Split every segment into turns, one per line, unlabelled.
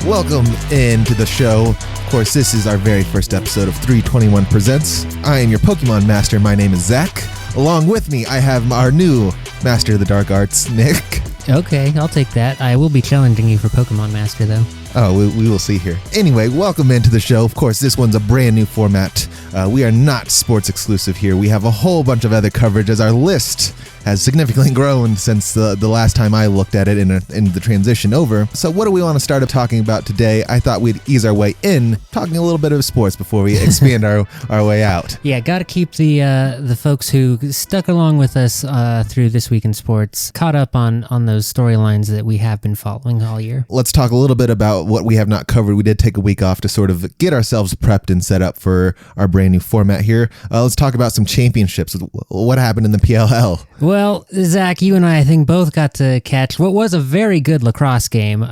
Welcome into the show. Of course, this is our very first episode of 321 Presents. I am your Pokemon Master. My name is Zach. Along with me, I have our new Master of the Dark Arts, Nick.
Okay, I'll take that. I will be challenging you for Pokemon Master, though.
Oh, we will see here. Anyway, welcome into the show. Of course, this one's a brand new format. We are not sports exclusive here. We have a whole bunch of other coverage as our list has significantly grown since the last time I looked at it in the transition over. So what do we want to start up talking about today? I thought we'd ease our way in, talking a little bit of sports before we expand our way out.
Yeah, got to keep the folks who stuck along with us through This Week in Sports caught up on those storylines that we have been following all year.
Let's talk a little bit about what we have not covered. We did take a week off to sort of get ourselves prepped and set up for our brand new format here. Let's talk about some championships. What happened in the PLL?
Well, Zach, you and I think both got to catch what was a very good lacrosse game.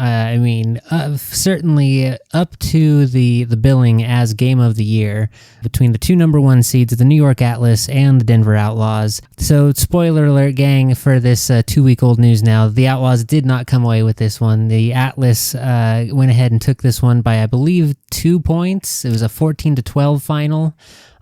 Certainly up to the billing as game of the year between the two number one seeds, the New York Atlas and the Denver Outlaws. So, spoiler alert, gang, for this 2-week-old news now, the Outlaws did not come away with this one. The Atlas went ahead and took this one by, I believe, 2 points. It was a 14-12 final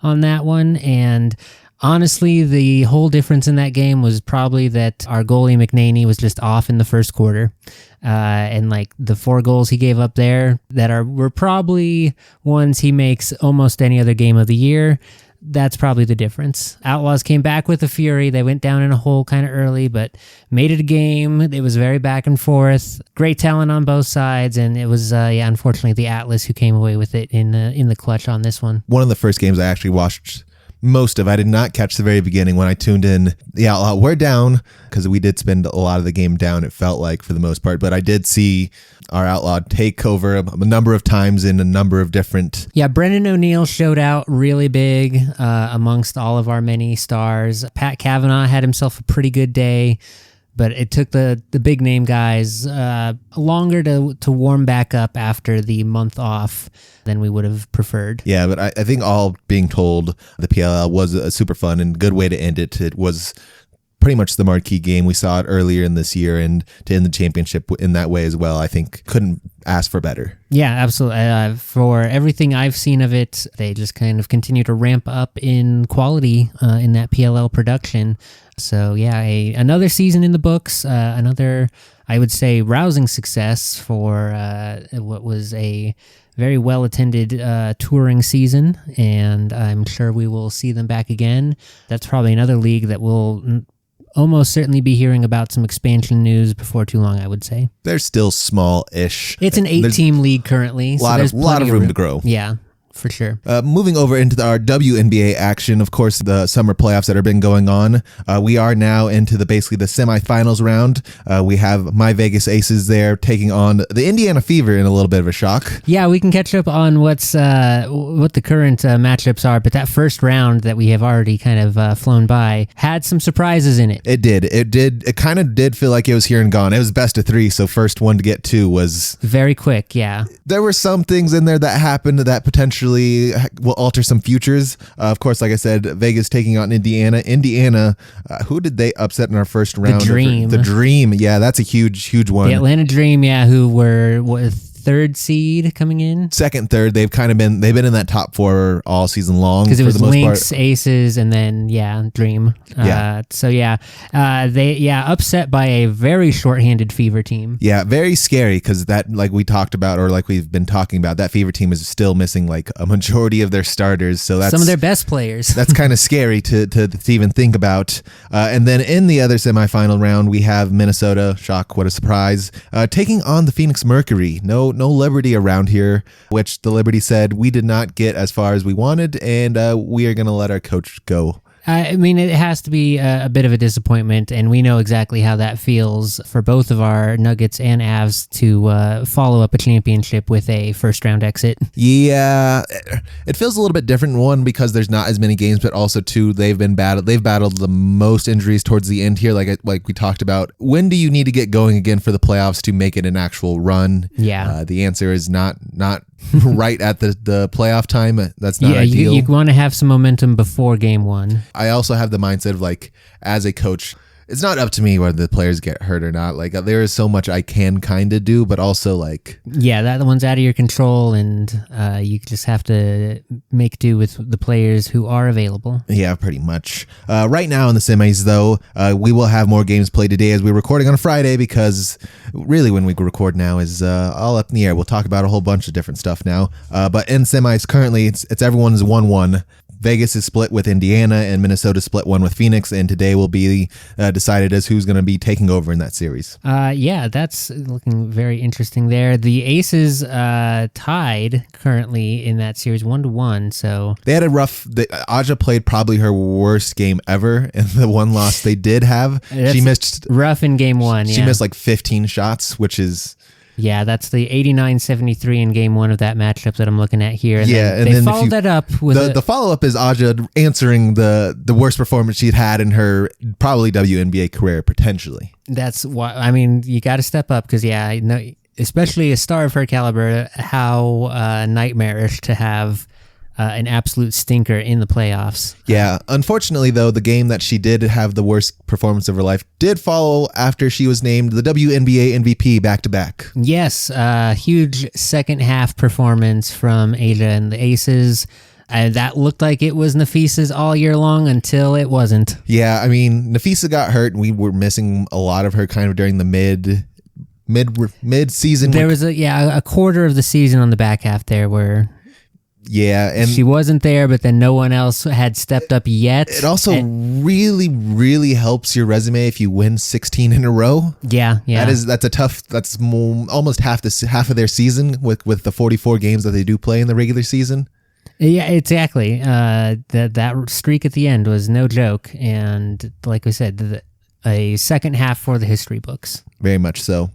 on that one, and honestly, the whole difference in that game was probably that our goalie McNaney was just off in the first quarter. And like the 4 goals he gave up there were probably ones he makes almost any other game of the year. That's probably the difference. Outlaws came back with a fury. They went down in a hole kind of early, but made it a game. It was very back and forth. Great talent on both sides, and it was, unfortunately, the Atlas who came away with it in the clutch on this one.
One of the first games I actually watched most of. I did not catch the very beginning when I tuned in. The Outlaw were down because we did spend a lot of the game down, it felt like, for the most part, but I did see our Outlaw take over a number of times in a number of different...
Yeah, Brendan O'Neill showed out really big amongst all of our many stars. Pat Cavanaugh had himself a pretty good day, but it took the big name guys longer to warm back up after the month off than we would have preferred.
Yeah, but I think all being told, the PLL was a super fun and good way to end it. It was pretty much the marquee game. We saw it earlier in this year, and to end the championship in that way as well, I think couldn't ask for better.
Yeah, absolutely. For everything I've seen of it, they just kind of continue to ramp up in quality in that PLL production. So yeah, another season in the books, another, I would say, rousing success for what was a very well-attended touring season, and I'm sure we will see them back again. That's probably another league that will almost certainly be hearing about some expansion news before too long, I would say.
They're still small-ish.
It's an 8-team league currently, so
there's a lot of room to grow.
Yeah. For sure.
Moving over into our WNBA action, of course, the summer playoffs that have been going on. We are now into basically the semifinals round. We have my Vegas Aces there taking on the Indiana Fever in a little bit of a shock.
Yeah, we can catch up on what the current matchups are, but that first round that we have already kind of flown by had some surprises in it.
It did. It kind of did feel like it was here and gone. It was best of 3, so first one to get 2 was
very quick. Yeah,
there were some things in there that happened that potentially will alter some futures. Of course, like I said, Vegas taking on Indiana. Indiana, who did they upset in our first round?
The
Dream. Yeah, that's a huge one.
The Atlanta Dream, yeah, who were third seed coming in.
Second, third, they've been in that top 4 all season long.
Because it was Lynx, Aces, and then Dream.
Yeah.
They upset by a very shorthanded Fever team.
Yeah, very scary because that, like we talked about, or like we've been talking about, that Fever team is still missing like a majority of their starters. So that's
some of their best players.
That's kind of scary to even think about. And then in the other semifinal round, we have Minnesota. Shock! What a surprise! Taking on the Phoenix Mercury. No Liberty around here, which the Liberty said we did not get as far as we wanted, and we are going to let our coach go.
I mean, it has to be a bit of a disappointment, and we know exactly how that feels for both of our Nuggets and Avs to follow up a championship with a first-round exit.
Yeah, it feels a little bit different. One, because there's not as many games, but also two, they've battled the most injuries towards the end here, like we talked about. When do you need to get going again for the playoffs to make it an actual run?
Yeah,
the answer is not right at the playoff time. That's not ideal.
You want to have some momentum before game one.
I also have the mindset of, like, as a coach, it's not up to me whether the players get hurt or not. Like there is so much I can kind of do, but also like
that one's out of your control, and you just have to make do with the players who are available.
Yeah, pretty much. Right now in the semis, though, we will have more games played today as we're recording on a Friday, because really when we record now is all up in the air. We'll talk about a whole bunch of different stuff now. But in semis currently, it's everyone's 1-1. Vegas is split with Indiana, and Minnesota split 1 with Phoenix, and today will be decided as who's going to be taking over in that series.
That's looking very interesting there. The Aces tied currently in that series 1-1, so...
They had a rough... Aja played probably her worst game ever, and the one loss they did have, she missed...
Rough in game one,
She missed like 15 shots, which is...
Yeah, that's the 89-73 in game one of that matchup that I'm looking at here. And
yeah,
then they followed that up with
the follow-up is Aja answering the worst performance she'd had in her probably WNBA career, potentially.
That's why, I mean, you got to step up because, especially a star of her caliber, how nightmarish to have an absolute stinker in the playoffs.
Yeah, unfortunately, though, the game that she did have the worst performance of her life did follow after she was named the WNBA MVP back-to-back.
Yes, huge second half performance from Aja and the Aces. That looked like it was Nafisa's all year long until it wasn't.
Yeah, I mean, Nafisa got hurt, and we were missing a lot of her kind of during the mid-season.
There was a quarter of the season on the back half there where...
Yeah, and
she wasn't there, but then no one else had stepped up yet.
It also really, really helps your resume if you win 16 in a row.
Yeah.
That's a tough. That's almost half of their season with the 44 games that they do play in the regular season.
Yeah, exactly. That streak at the end was no joke, and like we said, a second half for the history books.
Very much so.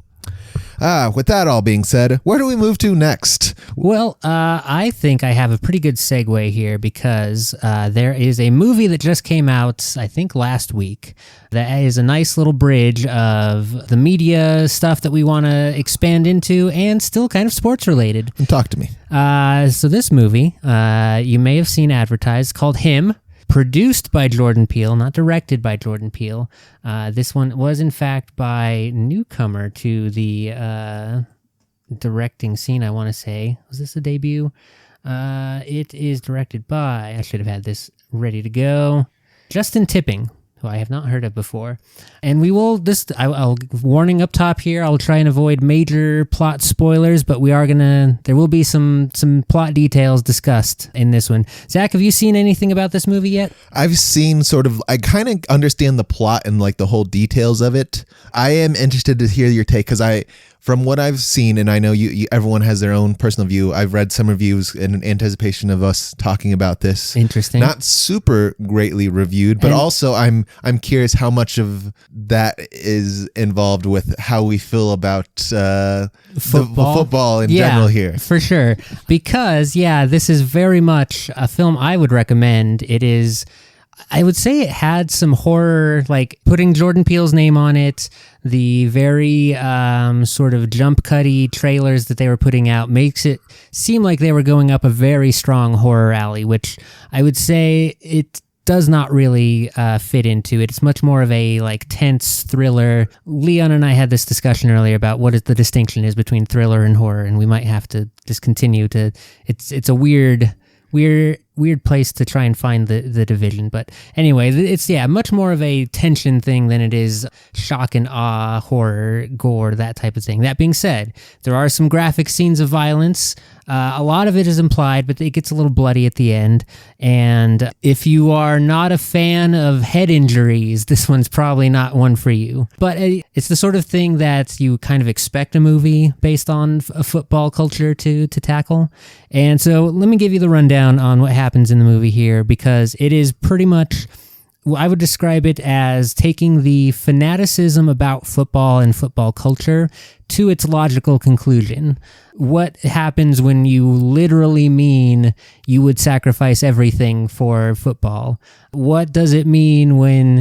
With that all being said, where do we move to next?
Well, I think I have a pretty good segue here because there is a movie that just came out, I think last week, that is a nice little bridge of the media stuff that we want to expand into and still kind of sports related.
Talk to me.
So this movie, you may have seen advertised, called Him. Produced by Jordan Peele, not directed by Jordan Peele. This one was, in fact, by newcomer to the directing scene, I want to say. Was this a debut? It is directed by, I should have had this ready to go, Justin Tipping, who I have not heard of before. And we will, I'll warning up top here, I'll try and avoid major plot spoilers, but there will be some plot details discussed in this one. Zach, have you seen anything about this movie yet?
I've seen I kind of understand the plot and like the whole details of it. I am interested to hear your take because from what I've seen, and I know everyone has their own personal view, I've read some reviews in anticipation of us talking about this.
Interesting.
Not super greatly reviewed, but also I'm curious how much of that is involved with how we feel about football in general here.
For sure. Because, this is very much a film I would recommend. It is... I would say it had some horror, like putting Jordan Peele's name on it. The very sort of jump cutty trailers that they were putting out makes it seem like they were going up a very strong horror alley, which I would say it does not really fit into it. It's much more of a like tense thriller. Leon and I had this discussion earlier about what the distinction is between thriller and horror, and we might have to just continue to. It's a weird place to try and find the division. But anyway, it's much more of a tension thing than it is shock and awe, horror, gore, that type of thing. That being said, there are some graphic scenes of violence. A lot of it is implied, but it gets a little bloody at the end. And if you are not a fan of head injuries, this one's probably not one for you. But it's the sort of thing that you kind of expect a movie based on a football culture to tackle. And so let me give you the rundown on what happens in the movie here, because it is pretty much... I would describe it as taking the fanaticism about football and football culture to its logical conclusion. What happens when you literally mean you would sacrifice everything for football? What does it mean when,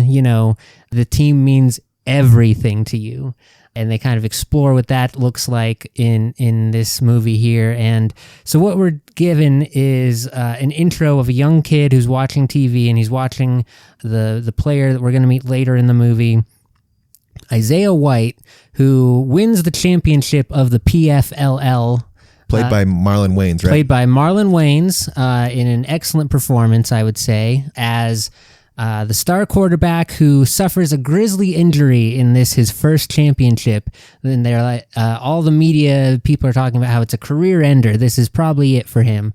the team means everything to you? And they kind of explore what that looks like in this movie here. And so what we're given is an intro of a young kid who's watching TV, and he's watching the player that we're going to meet later in the movie Isaiah White, who wins the championship of the PFLL.
Played by Marlon Wayans, right?
Played by Marlon Wayans in an excellent performance, I would say, as the star quarterback who suffers a grisly injury in his first championship. Then they're like, all the media people are talking about how it's a career ender. This is probably it for him.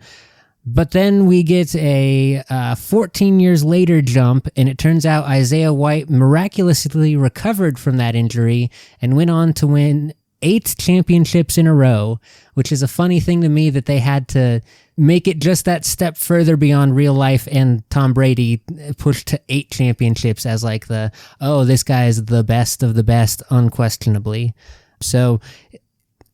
But then we get a 14 years later jump, and it turns out Isaiah White miraculously recovered from that injury and went on to win 8 championships in a row, which is a funny thing to me that they had to make it just that step further beyond real life, and Tom Brady pushed to 8 championships as like this guy is the best of the best, unquestionably. So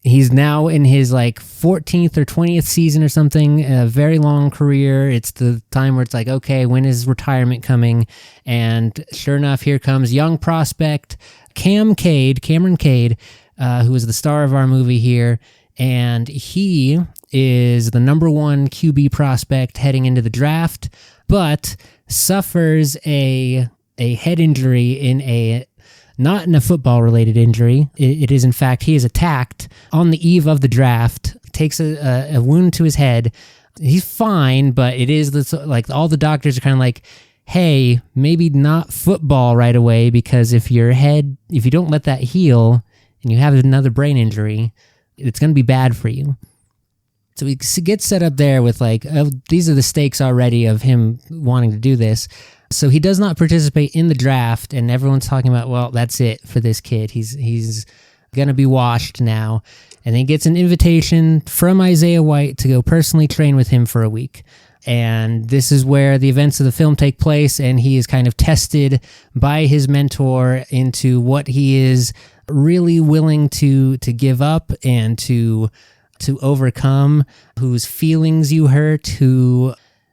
he's now in his like 14th or 20th season or something, a very long career. It's the time where it's like, okay, when is retirement coming? And sure enough, here comes young prospect Cameron Cade, who is the star of our movie here, and he is the number 1 QB prospect heading into the draft, but suffers a head injury not in a football-related injury. It is, in fact, he is attacked on the eve of the draft, takes a wound to his head. He's fine, but it is like all the doctors are kind of like, hey, maybe not football right away, because if you don't let that heal and you have another brain injury, it's going to be bad for you. So he gets set up there with like, these are the stakes already of him wanting to do this. So he does not participate in the draft, and everyone's talking about, well, that's it for this kid. He's going to be washed now. And then he gets an invitation from Isaiah White to go personally train with him for a week. And this is where the events of the film take place, and he is kind of tested by his mentor into what he is really willing to give up and to overcome, whose feelings you hurt,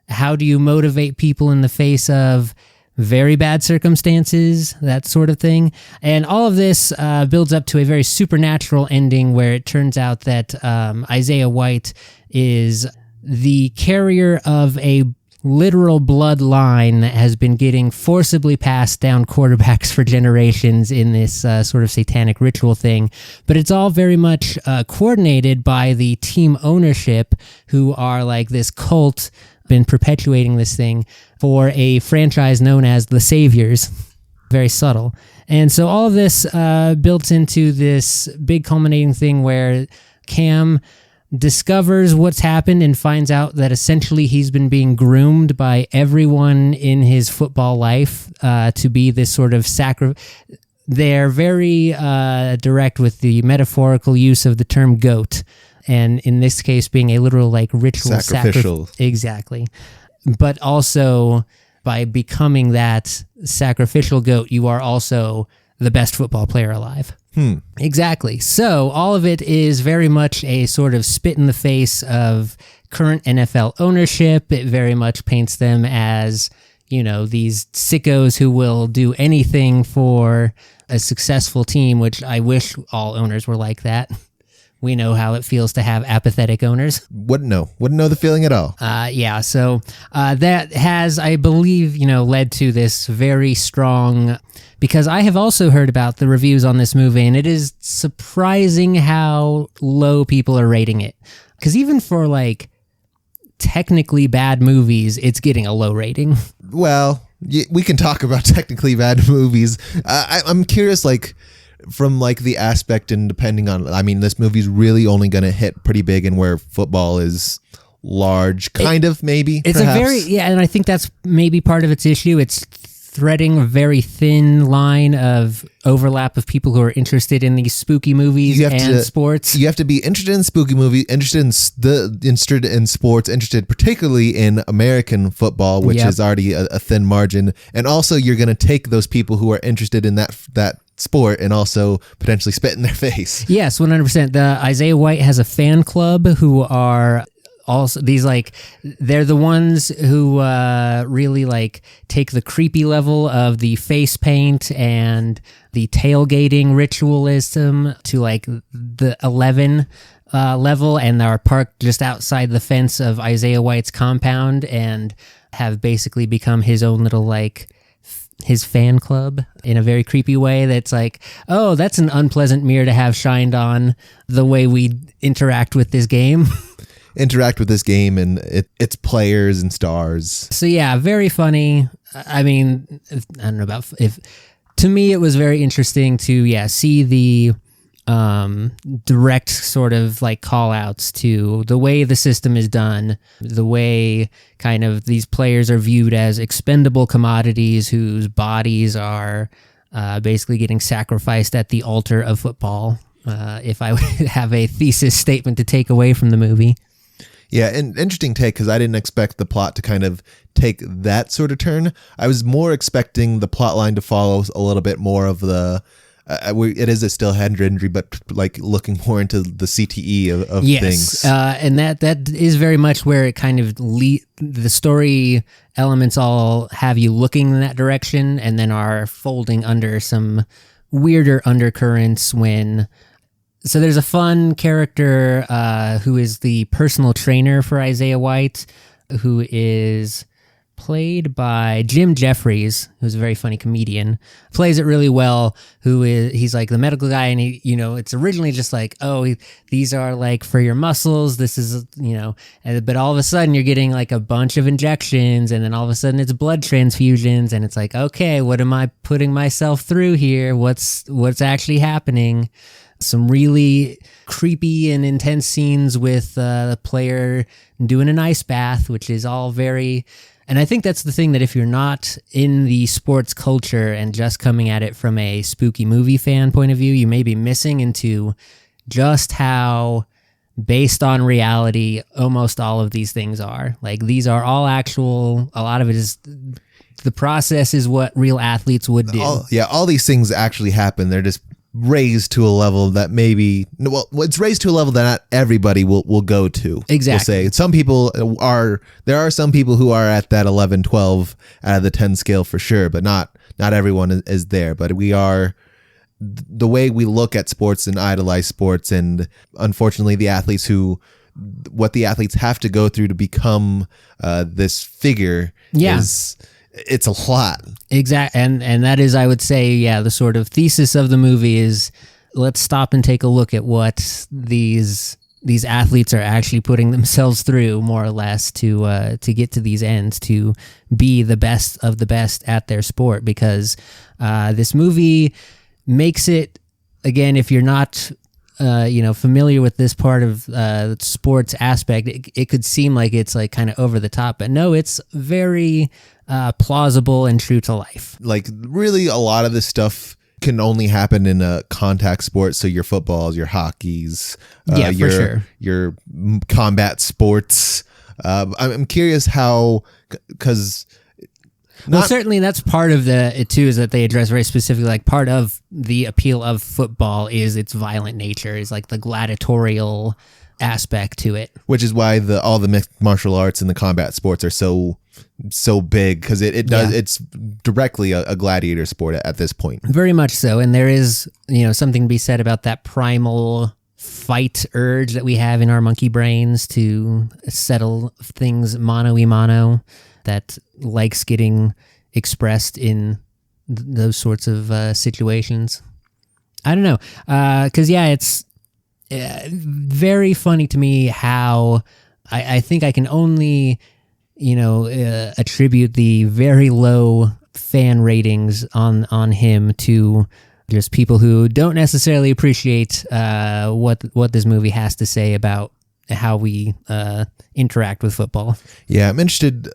how do you motivate people in the face of very bad circumstances, that sort of thing. And all of this builds up to a very supernatural ending where it turns out that Isaiah White is the carrier of a literal bloodline that has been getting forcibly passed down quarterbacks for generations in this sort of satanic ritual thing. But it's all very much coordinated by the team ownership, who are like this cult, been perpetuating this thing for a franchise known as the Saviors. Very subtle. And so all of this built into this big culminating thing where Cam discovers what's happened and finds out that essentially he's been being groomed by everyone in his football life to be this sort of They're very direct with the metaphorical use of the term goat, and in this case being a literal like ritual
sacrificial.
Exactly. But also by becoming that sacrificial goat, you are also the best football player alive. Exactly. So all of it is very much a sort of spit in the face of current NFL ownership. It very much paints them as, these sickos who will do anything for a successful team, which I wish all owners were like that. We know how it feels to have apathetic owners.
Wouldn't know the feeling at all.
So that has, I believe, led to this very strong, because I have also heard about the reviews on this movie, and it is surprising how low people are rating it. Because even for like technically bad movies, it's getting a low rating.
Well, we can talk about technically bad movies. I'm curious, like, from like the aspect and depending on, this movie's really only going to hit pretty big in where football is large, maybe.
It's
perhaps.
and I think that's maybe part of its issue. It's threading a very thin line of overlap of people who are interested in these spooky movies and sports. You
have to be interested in spooky movies, interested in sports, interested particularly in American football, which is already a thin margin. And also you're going to take those people who are interested in that sport and also potentially spit in their face.
Yes, 100%. The Isaiah White has a fan club who are also these they're the ones who really take the creepy level of the face paint and the tailgating ritualism to the 11 level, and are parked just outside the fence of Isaiah White's compound and have basically become his own little his fan club in a very creepy way. That's like, oh, that's an unpleasant mirror to have shined on the way we interact with this game.
Interact with this game and its players and stars.
So yeah, very funny. I mean, I don't know about if to me it was very interesting to see the direct sort of like call outs to the way the system is done, the way kind of these players are viewed as expendable commodities whose bodies are basically getting sacrificed at the altar of football. If I would have a thesis statement to take away from the movie.
Yeah, an interesting take because I didn't expect the plot to kind of take that sort of turn. I was more expecting the plot line to follow a little bit more of the it is a still head injury, but like looking more into the CTE of things.
And that is very much where it kind of the story elements all have you looking in that direction, and then are folding under some weirder undercurrents when. So there's a fun character who is the personal trainer for Isaiah White, who is played by Jim Jeffries, who's a very funny comedian, plays it really well. He's like the medical guy, and it's originally just like, oh, these are like for your muscles. This is, but all of a sudden you're getting like a bunch of injections, and then all of a sudden it's blood transfusions, and it's like, okay, what am I putting myself through here? What's actually happening? Some really creepy and intense scenes with the player doing an ice bath, which is all very... And I think that's the thing, that if you're not in the sports culture and just coming at it from a spooky movie fan point of view, you may be missing into just how based on reality almost all of these things are. Like, these are all actual... A lot of it is... The process is what real athletes would do.
All these things actually happen. They're just raised to a level that it's raised to a level that not everybody will go to.
Exactly.
We'll say some people there are some people who are at that 11, 12 out of the 10 scale for sure, but not everyone is there. But we are, the way we look at sports and idolize sports, and unfortunately what the athletes have to go through to become this figure is... It's a lot.
Exactly. And that is, I would say, the sort of thesis of the movie is, let's stop and take a look at what these athletes are actually putting themselves through, more or less, to get to these ends, to be the best of the best at their sport. Because this movie makes it, again, if you're not familiar with this part of sports aspect, it could seem like it's like kind of over the top, but no, it's very plausible and true to life.
Like, really, a lot of this stuff can only happen in a contact sport. So your footballs, your hockeys,
for sure,
your combat sports. I'm curious how, because.
Certainly that's part of it too, is that they address very specifically, like, part of the appeal of football is its violent nature, is like the gladiatorial aspect to it. Which is why
all the mixed martial arts and the combat sports are so big, because it's directly a gladiator sport at this point.
Very much so. And there is, something to be said about that primal fight urge that we have in our monkey brains to settle things mano-y-mano, that likes getting expressed in those sorts of situations. I don't know. Because, it's very funny to me how I think I can only, attribute the very low fan ratings on him to just people who don't necessarily appreciate what this movie has to say about how we interact with football.
Yeah, I'm interested.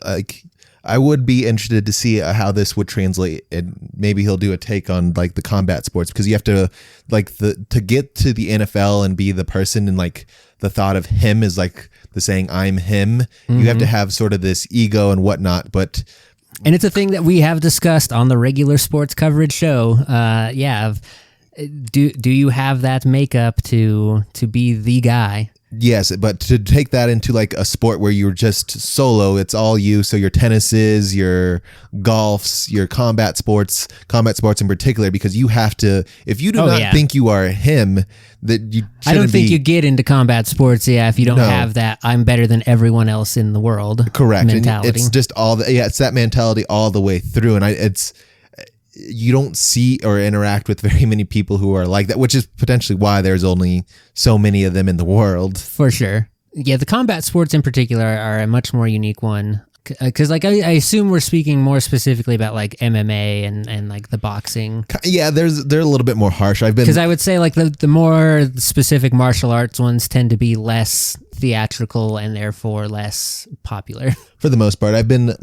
I would be interested to see how this would translate, and maybe he'll do a take on like the combat sports, because you have to to get to the NFL and be the person, and like the thought of him is like the saying "I'm him." Mm-hmm. You have to have sort of this ego and whatnot, and
it's a thing that we have discussed on the regular sports coverage show. Do you have that makeup to be the guy?
Yes, but to take that into like a sport where you're just solo, it's all you. So your tennises, your golfs, your combat sports in particular, because you have to, if you do not think you are him, that you shouldn't.
I don't think you get into combat sports, if you don't have that I'm better than everyone else in the world.
Correct.
Mentality.
And it's just it's that mentality all the way through. And you don't see or interact with very many people who are like that, which is potentially why there's only so many of them in the world.
For sure. Yeah, the combat sports in particular are a much more unique one. Because like I assume we're speaking more specifically about like MMA and like the boxing.
Yeah, they're a little bit more harsh.
Because I would say like the more specific martial arts ones tend to be less theatrical and therefore less popular.
For the most part, I've been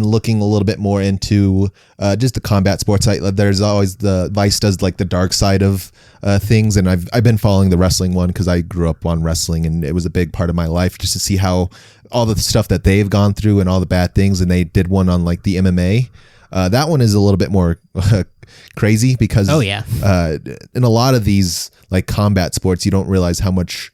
looking a little bit more into just the combat sports. There's always the Vice does like the dark side of things, and I've been following the wrestling one because I grew up on wrestling and it was a big part of my life, just to see how all the stuff that they've gone through and all the bad things. And they did one on like the MMA. That one is a little bit more crazy because in a lot of these like combat sports, you don't realize how much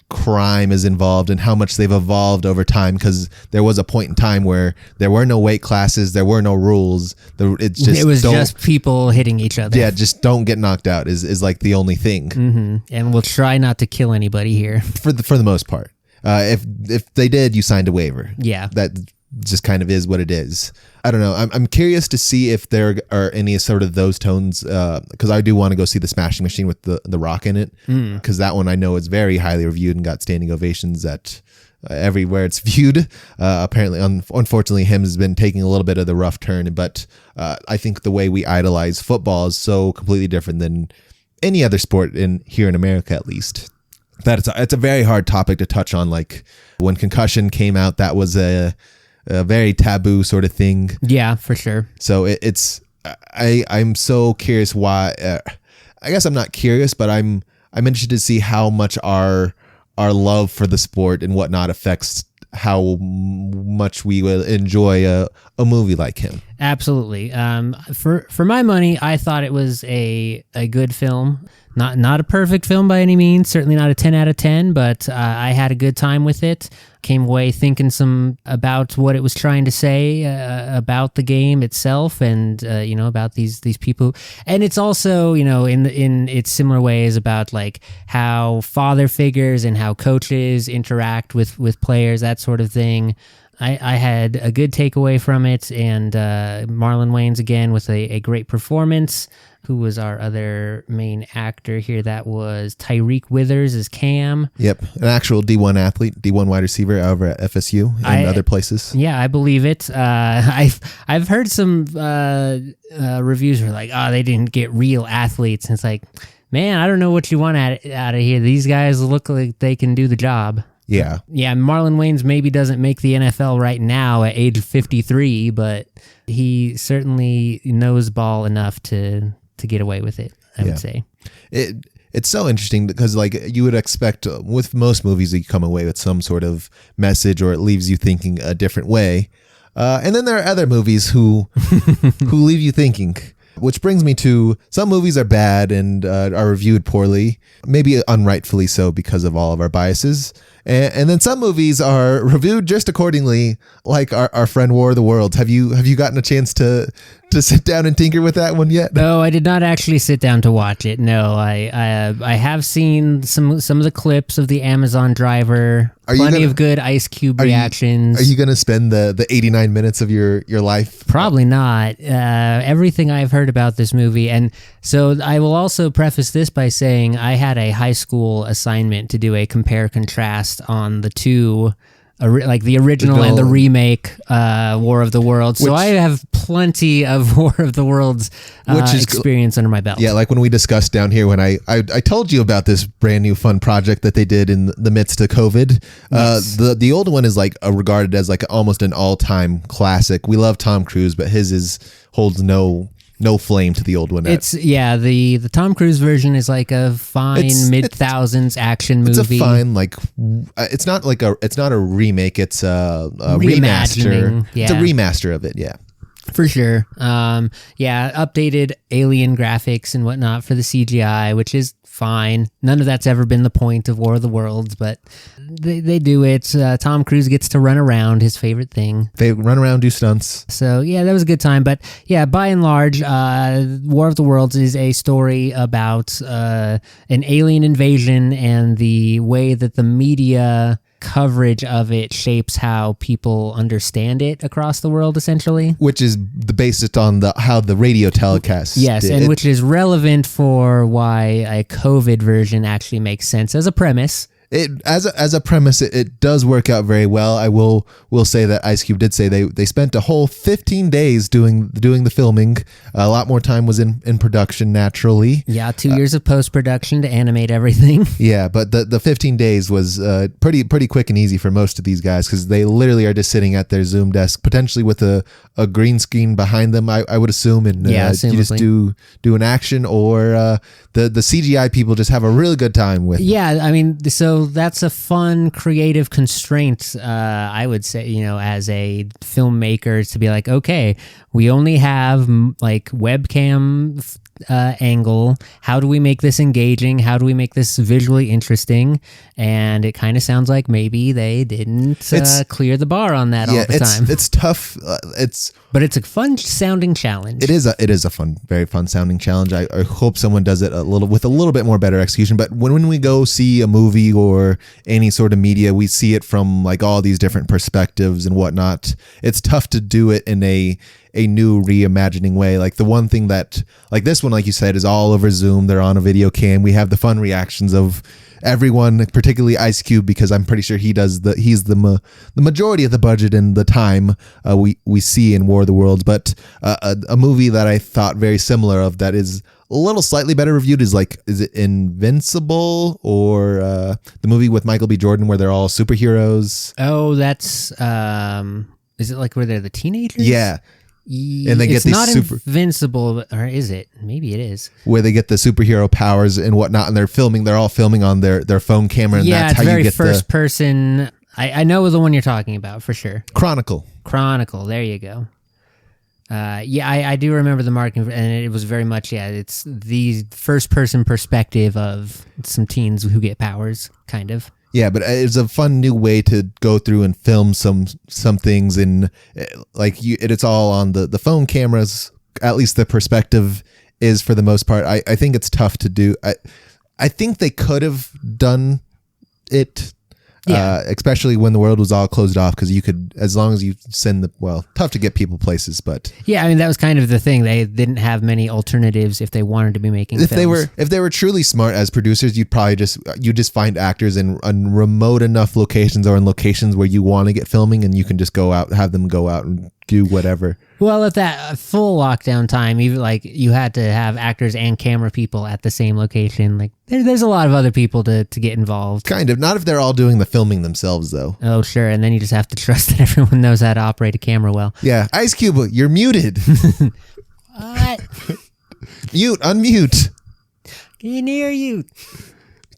crime is involved and how much they've evolved over time, because there was a point in time where there were no weight classes, there were no rules. It was
just people hitting each other.
Yeah, just don't get knocked out is like the only thing.
Mm-hmm. And we'll try not to kill anybody here
for the most part. If they did, you signed a waiver.
Yeah,
that just kind of is what it is. I don't know. I'm curious to see if there are any sort of those tones, because I do want to go see the Smashing Machine with the Rock in it, because that one I know is very highly reviewed and got standing ovations at everywhere it's viewed. Apparently, unfortunately, him has been taking a little bit of the rough turn, but I think the way we idolize football is so completely different than any other sport here in America, at least. That it's a very hard topic to touch on. Like when Concussion came out, that was a very taboo sort of thing.
Yeah, for sure.
So I'm so curious why. I guess I'm not curious, but I'm interested to see how much our love for the sport and whatnot affects how much we will enjoy a movie like him.
Absolutely. For my money, I thought it was a good film. Not a perfect film by any means, certainly not a 10 out of 10, but I had a good time with it. Came away thinking some about what it was trying to say about the game itself, and about these people. And it's also in its similar ways about like how father figures and how coaches interact with players, that sort of thing. I had a good takeaway from it, and Marlon Wayans again with a great performance. Who was our other main actor here? That was Tyreek Withers as Cam.
Yep, an actual D1 athlete, D1 wide receiver over at FSU and other places.
Yeah, I believe it. I've heard some reviews were like, oh, they didn't get real athletes. And it's like, man, I don't know what you want out of here. These guys look like they can do the job.
Yeah.
Yeah, Marlon Wayans maybe doesn't make the NFL right now at age 53, but he certainly knows ball enough to get away with it, I would say.
It's so interesting because like you would expect with most movies that you come away with some sort of message or it leaves you thinking a different way. And then there are other movies who leave you thinking. Which brings me to some movies are bad and are reviewed poorly, maybe unrightfully so because of all of our biases. And then some movies are reviewed just accordingly, like our friend War of the Worlds. Have you gotten a chance to sit down and tinker with that one yet?
No, I did not actually sit down to watch it. No, I have seen some of the clips of the Amazon driver. Plenty of good Ice Cube reactions.
Are you going to spend the 89 minutes of your life?
Probably not. Everything I've heard about this movie. And so I will also preface this by saying I had a high school assignment to do a compare-contrast on the two, like the original and the remake War of the Worlds. So I have plenty of War of the Worlds experience under my belt.
Yeah, like when we discussed down here when I told you about this brand new fun project that they did in the midst of COVID. Yes. The old one is like regarded as like almost an all-time classic. We love Tom Cruise, but his holds no flame to the old one.
The Tom Cruise version is like a fine mid-thousands action movie.
It's a fine it's not a remake, it's a remaster.
Yeah.
It's a remaster of it, yeah.
For sure. Updated alien graphics and whatnot for the CGI, which is fine. None of that's ever been the point of War of the Worlds, but they do it. Tom Cruise gets to run around, his favorite thing.
They run around, do stunts.
So, yeah, that was a good time. But, yeah, by and large, War of the Worlds is a story about an alien invasion and the way that the media coverage of it shapes how people understand it across the world, essentially.
Which is based on how the radio telecast.
Yes, and which is relevant for why a COVID version actually makes sense as a premise.
As a premise, it does work out very well. I will say that Ice Cube did say they spent a whole 15 days doing the filming. A lot more time was in production naturally.
Yeah, 2 years of post-production to animate everything.
Yeah, but the 15 days was pretty quick and easy for most of these guys, because they literally are just sitting at their Zoom desk, potentially with a green screen behind them, I would assume, and you just do an action, or the CGI people just have a really good time with.
Yeah, I mean, so that's a fun creative constraint, I would say, as a filmmaker, to be like, okay, we only have like webcam angle. How do we make this engaging? How do we make this visually interesting? And it kind of sounds like maybe they didn't clear the bar on that all the time.
It's tough.
But it's a fun sounding challenge.
It is a fun, very fun sounding challenge. I hope someone does it with a little bit more better execution. But when we go see a movie or any sort of media, we see it from like all these different perspectives and whatnot. It's tough to do it in a new reimagining way. Like the one thing that, like this one, like you said, is all over Zoom. They're on a video cam. We have the fun reactions of everyone, particularly Ice Cube, because I'm pretty sure he's the majority of the budget and the time we see in War of the Worlds. But a movie that I thought very similar of that is a little slightly better reviewed is it Invincible, or the movie with Michael B. Jordan where they're all superheroes?
Oh, that's is it like where they're the teenagers?
Yeah. And they get these
Invincible, or is it? Maybe it is.
Where they get the superhero powers and whatnot, and they're all filming on their phone camera, and that's how you get
first person. I know the one you're talking about for sure.
Chronicle.
There you go. I do remember the marketing, and it was very much, it's the first person perspective of some teens who get powers, kind of.
Yeah, but it's a fun new way to go through and film some things, and it's all on the phone cameras. At least the perspective is, for the most part. I think it's tough to do. I think they could have done it, especially when the world was all closed off, because you could, as long as you send tough to get people places, but
yeah, I mean that was kind of the thing. They didn't have many alternatives if they wanted to be making films.
If they were truly smart as producers, you'd probably just find actors in remote enough locations, or in locations where you want to get filming, and you can just have them go out and do whatever.
Well, at that full lockdown time, even like you had to have actors and camera people at the same location. Like there's a lot of other people to get involved.
Kind of. Not if they're all doing the filming themselves, though.
Oh, sure. And then you just have to trust that everyone knows how to operate a camera well.
Yeah. Ice Cube, you're muted.
What?
Mute. Unmute.
Get near you.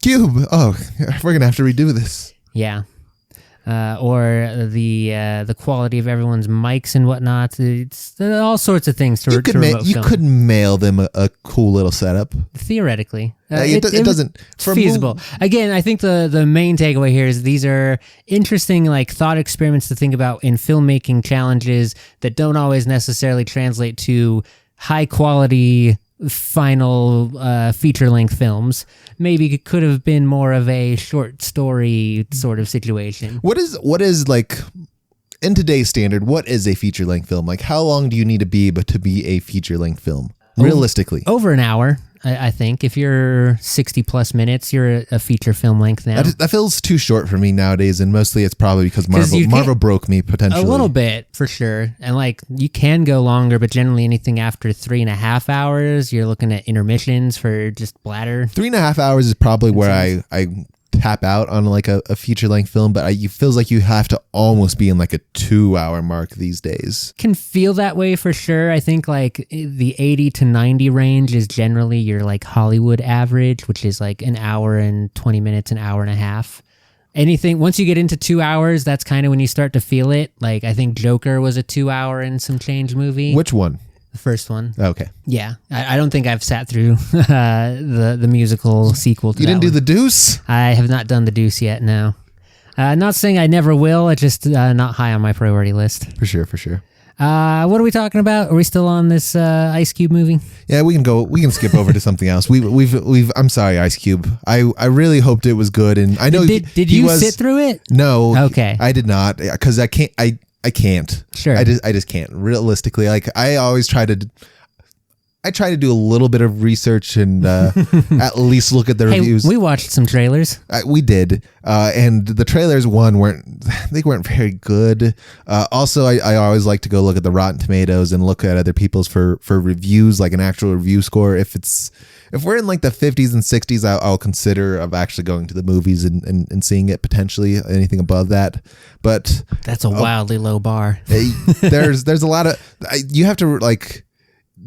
Cube. Oh, we're going to have to redo this.
Yeah. Or the quality of everyone's mics and whatnot. It's all sorts of things to remote film.
You could mail them a cool little setup.
Theoretically.
It doesn't.
It's feasible. Again, I think the main takeaway here is these are interesting thought experiments to think about in filmmaking challenges that don't always necessarily translate to high quality final feature-length films. Maybe it could have been more of a short story sort of situation.
What is like, in today's standard, what is a feature-length film? Like, how long do you need to be a feature-length film? Realistically.
Over an hour, I think. If you're 60 plus minutes, you're a feature film length now.
That feels too short for me nowadays, and mostly it's probably because Marvel broke me potentially.
A little bit, for sure. And you can go longer, but generally anything after 3.5 hours, you're looking at intermissions for just bladder.
3.5 hours is probably where I tap out on a feature length film, but it feels like you have to almost be in a 2-hour mark these days.
Can feel that way for sure. I think the 80 to 90 range is generally your Hollywood average, which is an hour and 20 minutes, an hour and a half. Anything once you get into 2 hours, that's kind of when you start to feel it. I think Joker was a 2-hour and some change movie.
Which one?
The first one.
Okay.
Yeah. I don't think I've sat through the musical sequel to that.
You didn't do The Deuce?
I have not done The Deuce yet, no. Not saying I never will, it's just not high on my priority list.
For sure.
What are we talking about? Are we still on this Ice Cube movie?
Yeah, we can skip over to something else. We've I'm sorry, Ice Cube. I really hoped it was good, and I know
did you sit through it?
No.
Okay.
I did not, because I can't.
Sure.
I just can't. Realistically, like I try to do a little bit of research and at least look at the reviews.
We watched some trailers.
We did, and the trailers weren't very good. Also, I always like to go look at the Rotten Tomatoes and look at other people's for reviews, like an actual review score. If we're in like the 50s and 60s, I'll consider of actually going to the movies and seeing it potentially. Anything above that, but
that's a wildly low bar.
There's a lot of you have to like.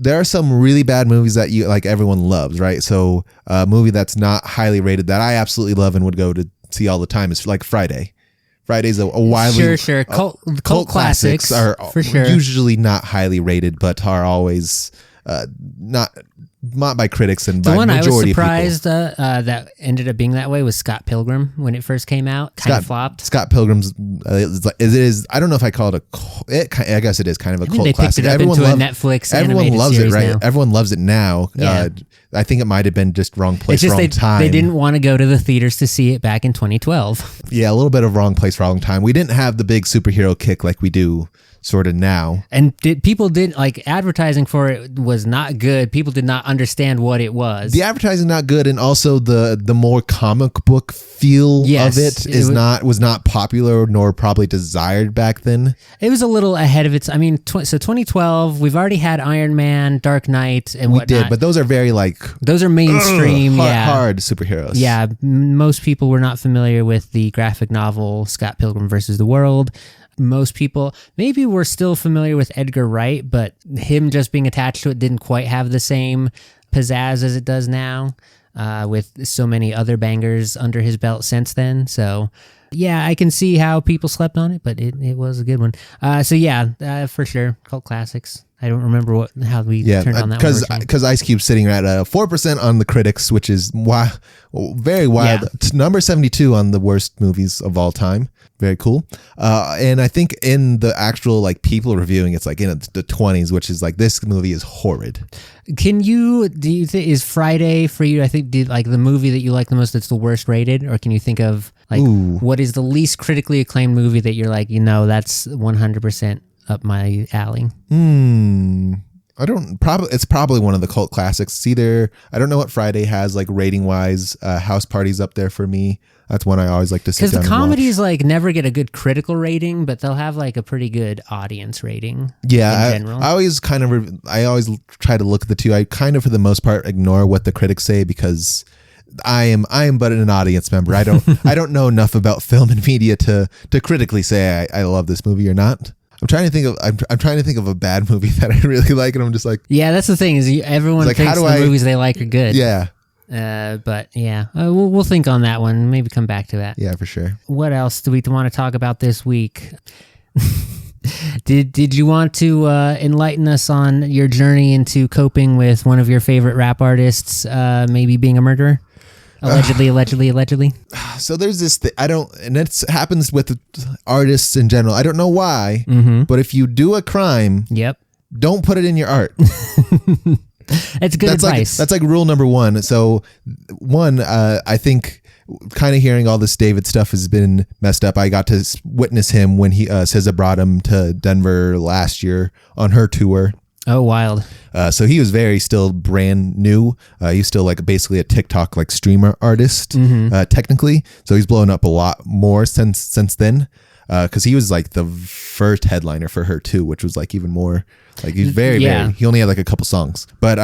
There are some really bad movies that everyone loves, right? So a movie that's not highly rated that I absolutely love and would go to see all the time is like Friday. Friday's a widely
sure cult classics
are
for sure.
Usually not highly rated, but are always not by critics and by majority of people. The one I was surprised
that ended up being that way was Scott Pilgrim when it first came out. Kind of flopped.
Scott Pilgrim's I don't know if I call it I guess it is kind of a cult
they
classic.
Picked it up into a Netflix
everyone loves it, right?
Now.
Everyone loves it now.
Yeah.
I think it might have been just wrong place, wrong time.
They didn't want to go to the theaters to see it back in 2012.
Yeah, a little bit of wrong place, wrong time. We didn't have the big superhero kick like we do sort of now.
And people didn't like advertising for it was not good. People did not understand what it was.
The advertising not good, and also the more comic book feel of it was not popular nor probably desired back then.
It was a little ahead of its. I mean, so 2012, we've already had Iron Man, Dark Knight, and whatnot.
We did, but those are very
those are mainstream,
hard superheroes.
Yeah, most people were not familiar with the graphic novel Scott Pilgrim versus the World. Most people maybe were still familiar with Edgar Wright, but him just being attached to it didn't quite have the same pizzazz as it does now, with so many other bangers under his belt since then. So yeah, I can see how people slept on it, but it was a good one. So yeah, for sure, cult classics. I don't remember how we turned on that one.
Because Ice Cube's sitting at 4% on the critics, which is very wild. Yeah. Number 72 on the worst movies of all time. Very cool. And I think in the actual people reviewing, it's like in the 20s, which is like this movie is horrid.
Do you think is Friday for you? I think the movie that you like the most that's the worst rated, or can you think of what is the least critically acclaimed movie that you're like, that's 100% up my alley?
It's probably one of the cult classics. It's either, I don't know what Friday has rating wise. House Party's up there for me. That's one I always like to sit down and watch.
Because the comedies never get a good critical rating, but they'll have a pretty good audience rating.
Yeah,
in general.
I always try to look at the two. I kind of for the most part ignore what the critics say because I am but an audience member. I don't know enough about film and media to critically say I love this movie or not. I'm trying to think of a bad movie that I really like, and I'm just like,
yeah, that's the thing is everyone thinks the movies they like are good.
Yeah.
But yeah, we'll think on that one. Maybe come back to that.
Yeah, for sure.
What else do we want to talk about this week? Did you want to enlighten us on your journey into coping with one of your favorite rap artists, maybe being a murderer? Allegedly.
So there's this thing, and it happens with artists in general. I don't know why, but if you do a crime, don't put it in your art.
That's good advice.
That's rule number one. So one, I think kind of hearing all this David stuff has been messed up. I got to witness him when SZA brought him to Denver last year on her tour.
Oh, wild.
So he was still brand new. He's still basically a TikTok streamer artist, technically. So he's blown up a lot more since then. Because he was the first headliner for her too, which was even more he's very he only had a couple songs, but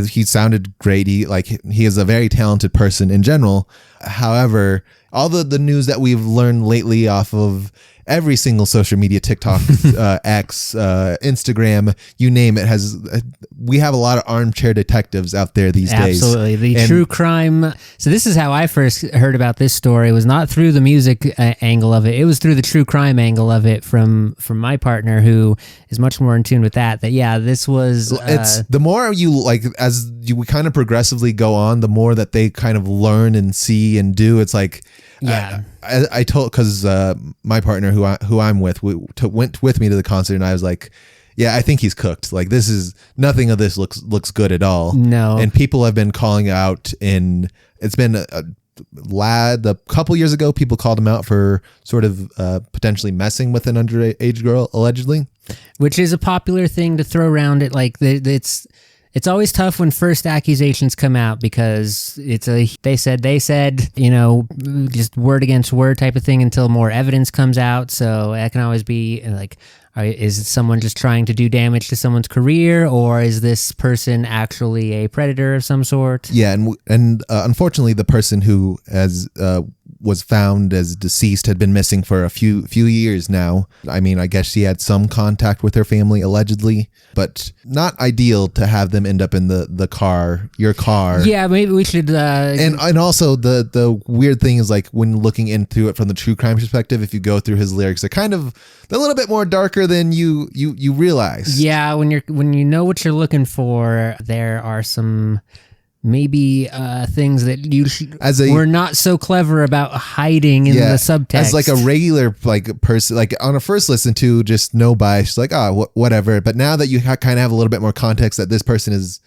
he sounded great. He is a very talented person in general. However, all the news that we've learned lately off of every single social media, TikTok, X, Instagram, you name it, we have a lot of armchair detectives out there these days.
Absolutely. The true crime. So this is how I first heard about this story. It was not through the music angle of it. It was through the true crime angle of it from my partner, who is much more in tune with that this was...
it's the more you as you kind of progressively go on, the more that they kind of learn and see and do. It's I told, because my partner who I'm with went with me to the concert, and I was like, Yeah, I think he's cooked. Like this is nothing of this looks good at all.
No.
And people have been calling out it's been a couple years ago, people called him out for sort of potentially messing with an underage girl, allegedly.
Which is a popular thing to throw around it. Like it's always tough when first accusations come out because it's they said, you know, just word against word type of thing until more evidence comes out. So that can always be like, is someone just trying to do damage to someone's career, or is this person actually a predator of some sort?
Yeah, and unfortunately, the person who was found as deceased had been missing for a few years now. I mean, I guess she had some contact with her family, allegedly, but not ideal to have them end up in your car.
Yeah, maybe we should.
And also the weird thing is, like, when looking into it from the true crime perspective, if you go through his lyrics, they're a little bit more darker than you realize.
Yeah, when you know what you're looking for, there are some maybe things that we're not so clever about hiding in the subtext.
As like a regular person, like on a first listen to, just no bias, like whatever. But now that you kind of have a little bit more context that this person is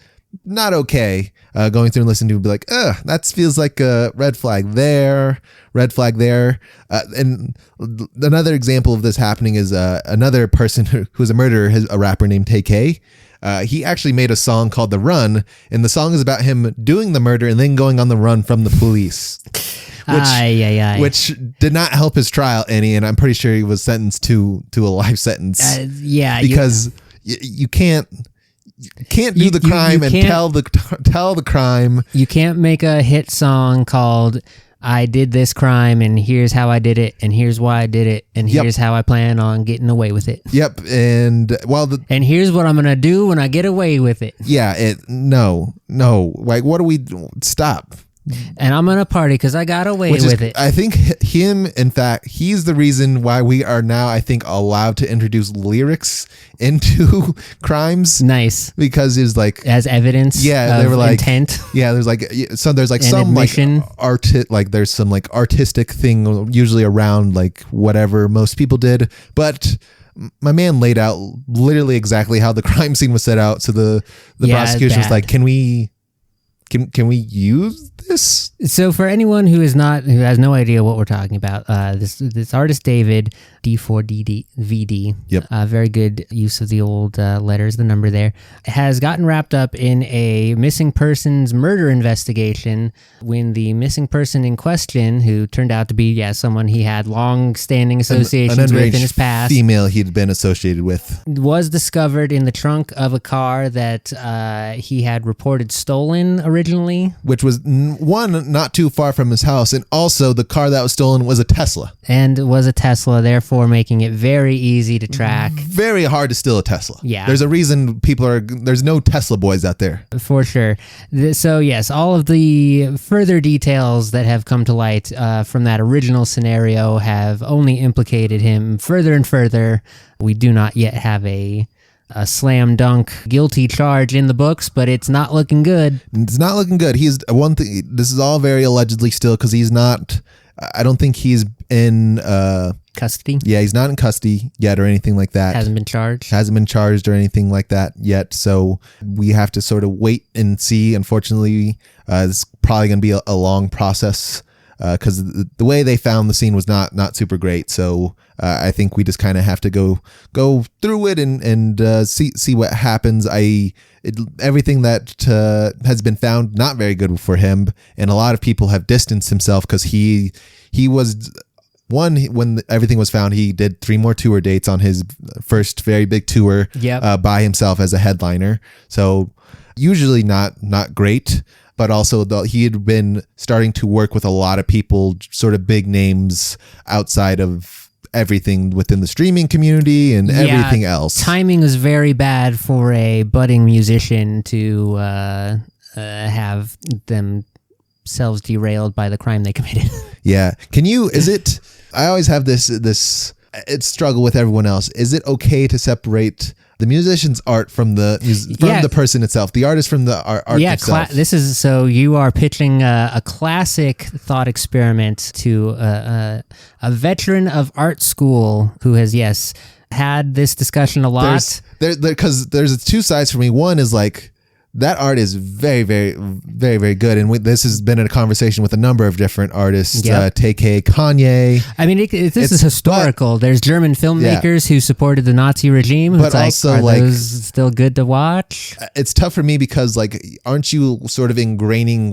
not okay, going through and listening to, be like, that feels like a red flag there. And another example of this happening is another person who's a murderer, a rapper named TK. He actually made a song called The Run, and the song is about him doing the murder and then going on the run from the police. Which did not help his trial any, and I'm pretty sure he was sentenced to a life sentence. Because you can't do the crime and tell the crime.
You can't make a hit song called I did this crime and here's how I did it and here's why I did it and here's how I plan on getting away with it.
Yep. And
and here's what I'm going to do when I get away with it.
Yeah. No. Like, what do we stop?
And I'm going to party because I got away with it.
I think in fact, he's the reason why we are now, I think, allowed to introduce lyrics into crimes.
Nice.
Because it's like,
as evidence.
Yeah. They were like
intent.
Yeah. There's like some
admission.
There's some like artistic thing usually around like whatever most people did. But my man laid out literally exactly how the crime scene was set out. So the prosecution was like, can we use this?
So for anyone who has no idea what we're talking about, this artist David, d4vd,
yep,
very good use of the old letters, the number there, has gotten wrapped up in a missing persons murder investigation when the missing person in question, who turned out to be someone he had long-standing associations with in his past,
female he'd been associated with,
was discovered in the trunk of a car that he had reported stolen originally,
which was not too far from his house, and also the car that was stolen was a Tesla,
therefore making it very easy to track.
Very hard to steal a Tesla.
Yeah,
there's a reason there's no Tesla boys out there,
for sure. So yes, all of the further details that have come to light from that original scenario have only implicated him further and further. We do not yet have a slam dunk guilty charge in the books, but it's not looking good.
It's not looking good. He's one thing. This is all very allegedly still, because he's not. I don't think he's in
custody.
Yeah, he's not in custody yet or anything like that.
Hasn't been charged
or anything like that yet. So we have to sort of wait and see. Unfortunately, it's probably going to be a long process, because the way they found the scene was not super great. So I think we just kind of have to go through it and see what happens. Everything that has been found, not very good for him, and a lot of people have distanced himself, because he was one, when everything was found, he did 3 more tour dates on his first very big tour by himself as a headliner. So usually not great. But also he had been starting to work with a lot of people, sort of big names outside of everything within the streaming community and everything else.
Timing was very bad for a budding musician to have themselves derailed by the crime they committed. Yeah.
I always have this struggle with everyone else. Is it okay to separate the musician's art from the person itself, the artist from the art itself?
This is, so you are pitching a classic thought experiment to a veteran of art school who has had this discussion a lot.
Because there's two sides for me. One is like, that art is very, very, very, very good. And this has been in a conversation with a number of different artists,
Yep.
TK, Kanye.
I mean, this is historical. There's German filmmakers who supported the Nazi regime.
But also,
are
like,
those still good to watch?
It's tough for me because, like, aren't you sort of ingraining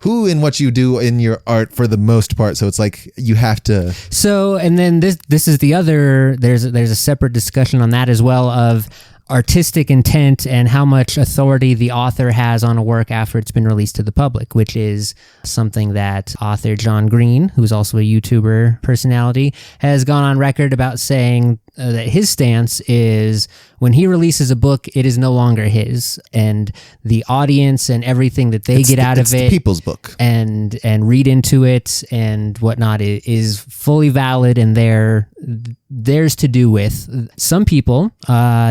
who and what you do in your art for the most part? So it's like you have to.
So, and then this is the other. There's a separate discussion on that as well of artistic intent and how much authority the author has on a work after it's been released to the public, which is something that author John Green, who's also a YouTuber personality, has gone on record about saying that his stance is when he releases a book, it is no longer his, and the audience and everything that they get out of it,
the people's book,
and read into it and whatnot is fully valid and theirs to do with. Some people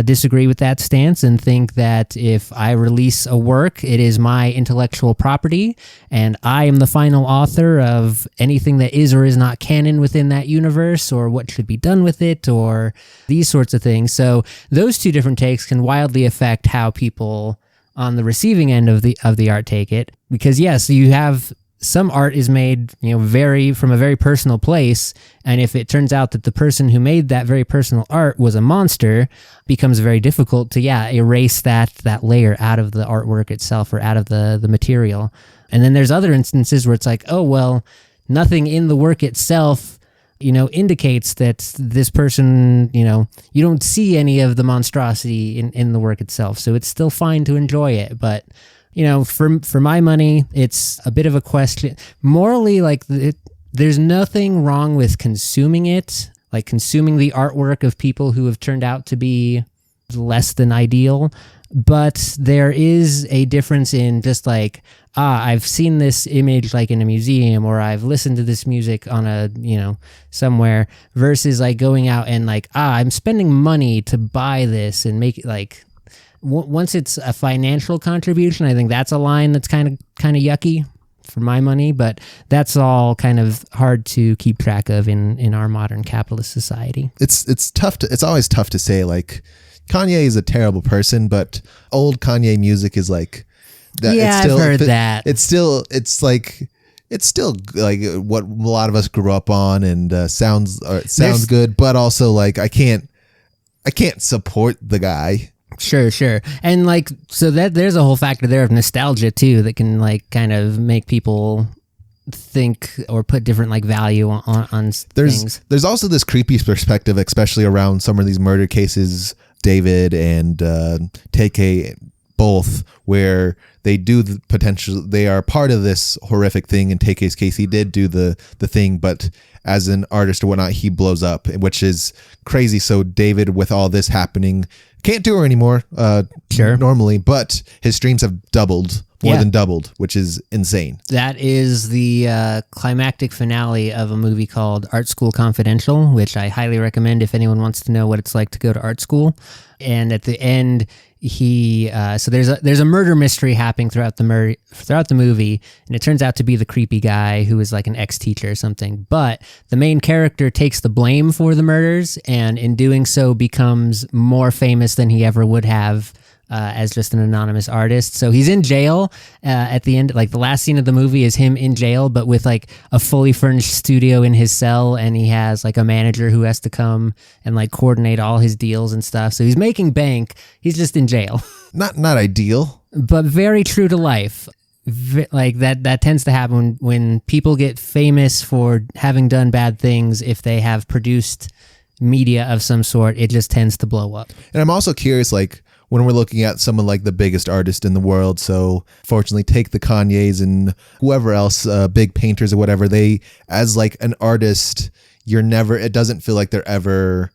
disagree with that stance and think that if I release a work, it is my intellectual property and I am the final author of anything that is or is not canon within that universe, or what should be done with it, or these sorts of things. So those two different takes can wildly affect how people on the receiving end of the art take it. Because yes, you have some art is made, from a very personal place, and if it turns out that the person who made that very personal art was a monster, it becomes very difficult to erase that layer out of the artwork itself or out of the material. And then there's other instances where it's like, oh well, nothing in the work itself indicates that this person, you don't see any of the monstrosity in the work itself. So it's still fine to enjoy it. But, for my money, it's a bit of a question. Morally, there's nothing wrong with consuming it, like consuming the artwork of people who have turned out to be less than ideal. But there is a difference in just like, I've seen this image like in a museum, or I've listened to this music on a, somewhere, versus like going out and like, I'm spending money to buy this and make it like, once it's a financial contribution, I think that's a line that's kind of yucky for my money, but that's all kind of hard to keep track of in our modern capitalist society.
It's tough it's always tough to say, like, Kanye is a terrible person, but old Kanye music is like that.
Yeah, I've heard that.
It's still like what a lot of us grew up on, and sounds good, but also like I can't support the guy.
Sure. And like, so that there's a whole factor there of nostalgia too that can like kind of make people think or put different like value on things.
There's also this creepy perspective, especially around some of these murder cases, David and TK both, where they do the potential, they are part of this horrific thing. In TK's case, he did do the thing, but as an artist or whatnot, he blows up, which is crazy. So David, with all this happening, can't tour anymore normally, but his streams have doubled, more than doubled, which is insane.
That is the climactic finale of a movie called Art School Confidential, which I highly recommend if anyone wants to know what it's like to go to art school. And at the end, so there's a murder mystery happening throughout the movie, and it turns out to be the creepy guy who is like an ex-teacher or something. But the main character takes the blame for the murders, and in doing so becomes more famous than he ever would have as just an anonymous artist. So he's in jail at the end. Like the last scene of the movie is him in jail, but with like a fully furnished studio in his cell, and he has like a manager who has to come and like coordinate all his deals and stuff. So he's making bank. He's just in jail.
Not ideal,
but very true to life. Like that tends to happen when people get famous for having done bad things. If they have produced media of some sort, it just tends to blow up.
And I'm also curious, like, when we're looking at someone like the biggest artist in the world, so fortunately take the Kanyes and whoever else, big painters or whatever, they, as like an artist, it doesn't feel like they're ever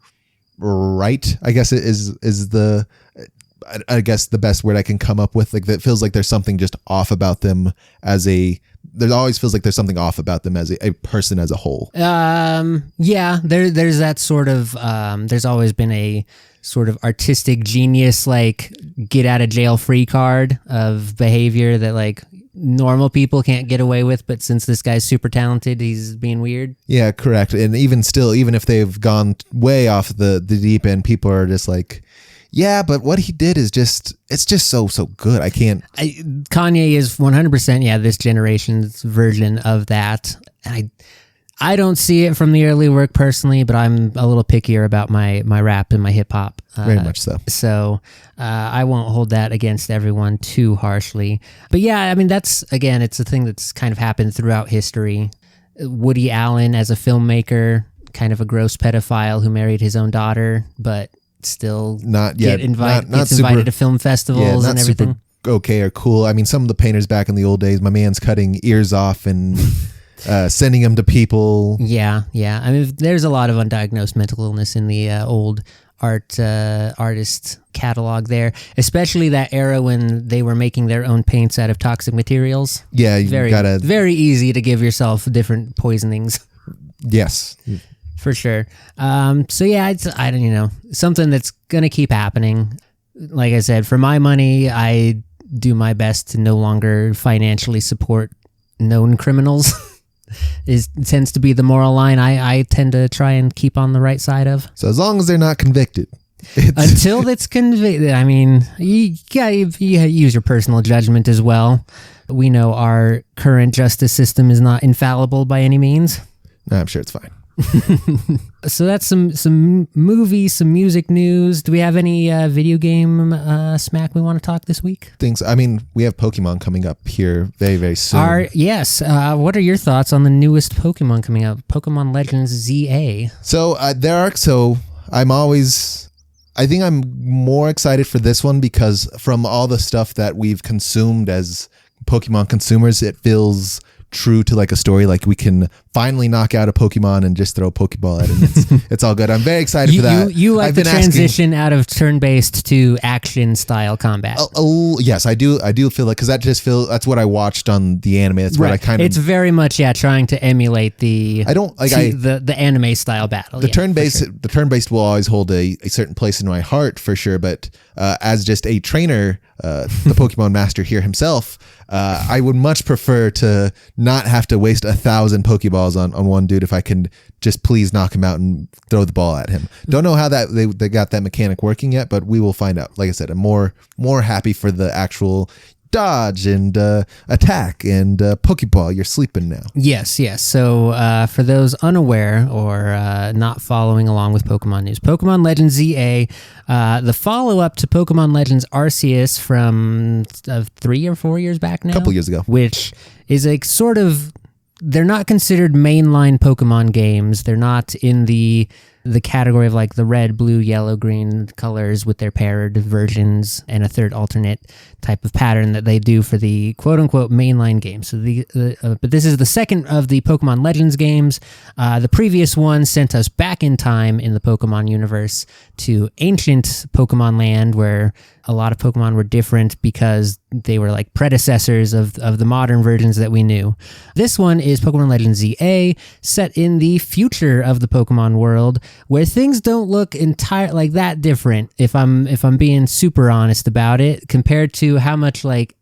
right, I guess is the best word I can come up with. Like, that feels like there's something just off about them there always feels like there's something off about them as a person as a whole.
Yeah, there's that sort of, there's always been a sort of artistic genius, like get out of jail free card of behavior that like normal people can't get away with, but since this guy's super talented, he's being weird.
Yeah, correct. And even still, even if they've gone way off the deep end, people are just like, yeah, but what he did is it's just so good.
Kanye is 100%, this generation's version of that. I don't see it from the early work personally, but I'm a little pickier about my rap and my hip hop.
Very much so.
So I won't hold that against everyone too harshly. But yeah, I mean, it's a thing that's kind of happened throughout history. Woody Allen as a filmmaker, kind of a gross pedophile who married his own daughter, but still gets invited to film festivals and everything.
Super okay or cool. I mean, some of the painters back in the old days, my man's cutting ears off and sending them to people.
Yeah. I mean, there's a lot of undiagnosed mental illness in the old artist catalog there, especially that era when they were making their own paints out of toxic materials.
Yeah,
very easy to give yourself different poisonings.
Yes.
For sure. So yeah, I don't something that's gonna keep happening. Like I said, for my money, I do my best to no longer financially support known criminals. Tends to be the moral line I tend to try and keep on the right side of.
So as long as they're not convicted.
Until it's convicted, I mean, you use your personal judgment as well. We know our current justice system is not infallible by any means.
No, I'm sure it's fine.
So that's some movies, some music news. Do we have any video game smack we want to talk this week?
We have Pokemon coming up here very, very soon.
Yes. What are your thoughts on the newest Pokemon coming up? Pokemon Legends ZA.
So I think I'm more excited for this one because from all the stuff that we've consumed as Pokemon consumers, it feels true to like a story. Like we can finally knock out a Pokemon and just throw a Pokeball at it. It's all good. I'm very excited for that.
You like the transition out of turn-based to action-style combat.
Yes, I do feel like, because that's what I watched on the anime. That's what I kind of.
It's very much trying to emulate the anime style battle.
The turn-based will always hold a certain place in my heart for sure. But as just a trainer, the Pokemon master here himself, I would much prefer to not have to waste 1,000 Pokeballs on one dude if I can just please knock him out and throw the ball at him. Don't know how that they got that mechanic working yet, but we will find out. Like I said, I'm more happy for the actual dodge and attack and Pokeball. You're sleeping now.
Yes. So for those unaware or not following along with Pokemon news, Pokemon Legends ZA, the follow-up to Pokemon Legends Arceus from 3 or 4 years back now?
A couple years ago.
Which is a sort of... They're not considered mainline Pokemon games. They're not in the category of like the red, blue, yellow, green colors with their paired versions and a third alternate type of pattern that they do for the quote-unquote mainline game. So but this is the second of the Pokemon Legends games. The previous one sent us back in time in the Pokemon universe to ancient Pokemon land where a lot of Pokemon were different because they were like predecessors of the modern versions that we knew. This one is Pokemon Legends ZA, set in the future of the Pokemon world, where things don't look like that different, if I'm being super honest about it, compared to how much like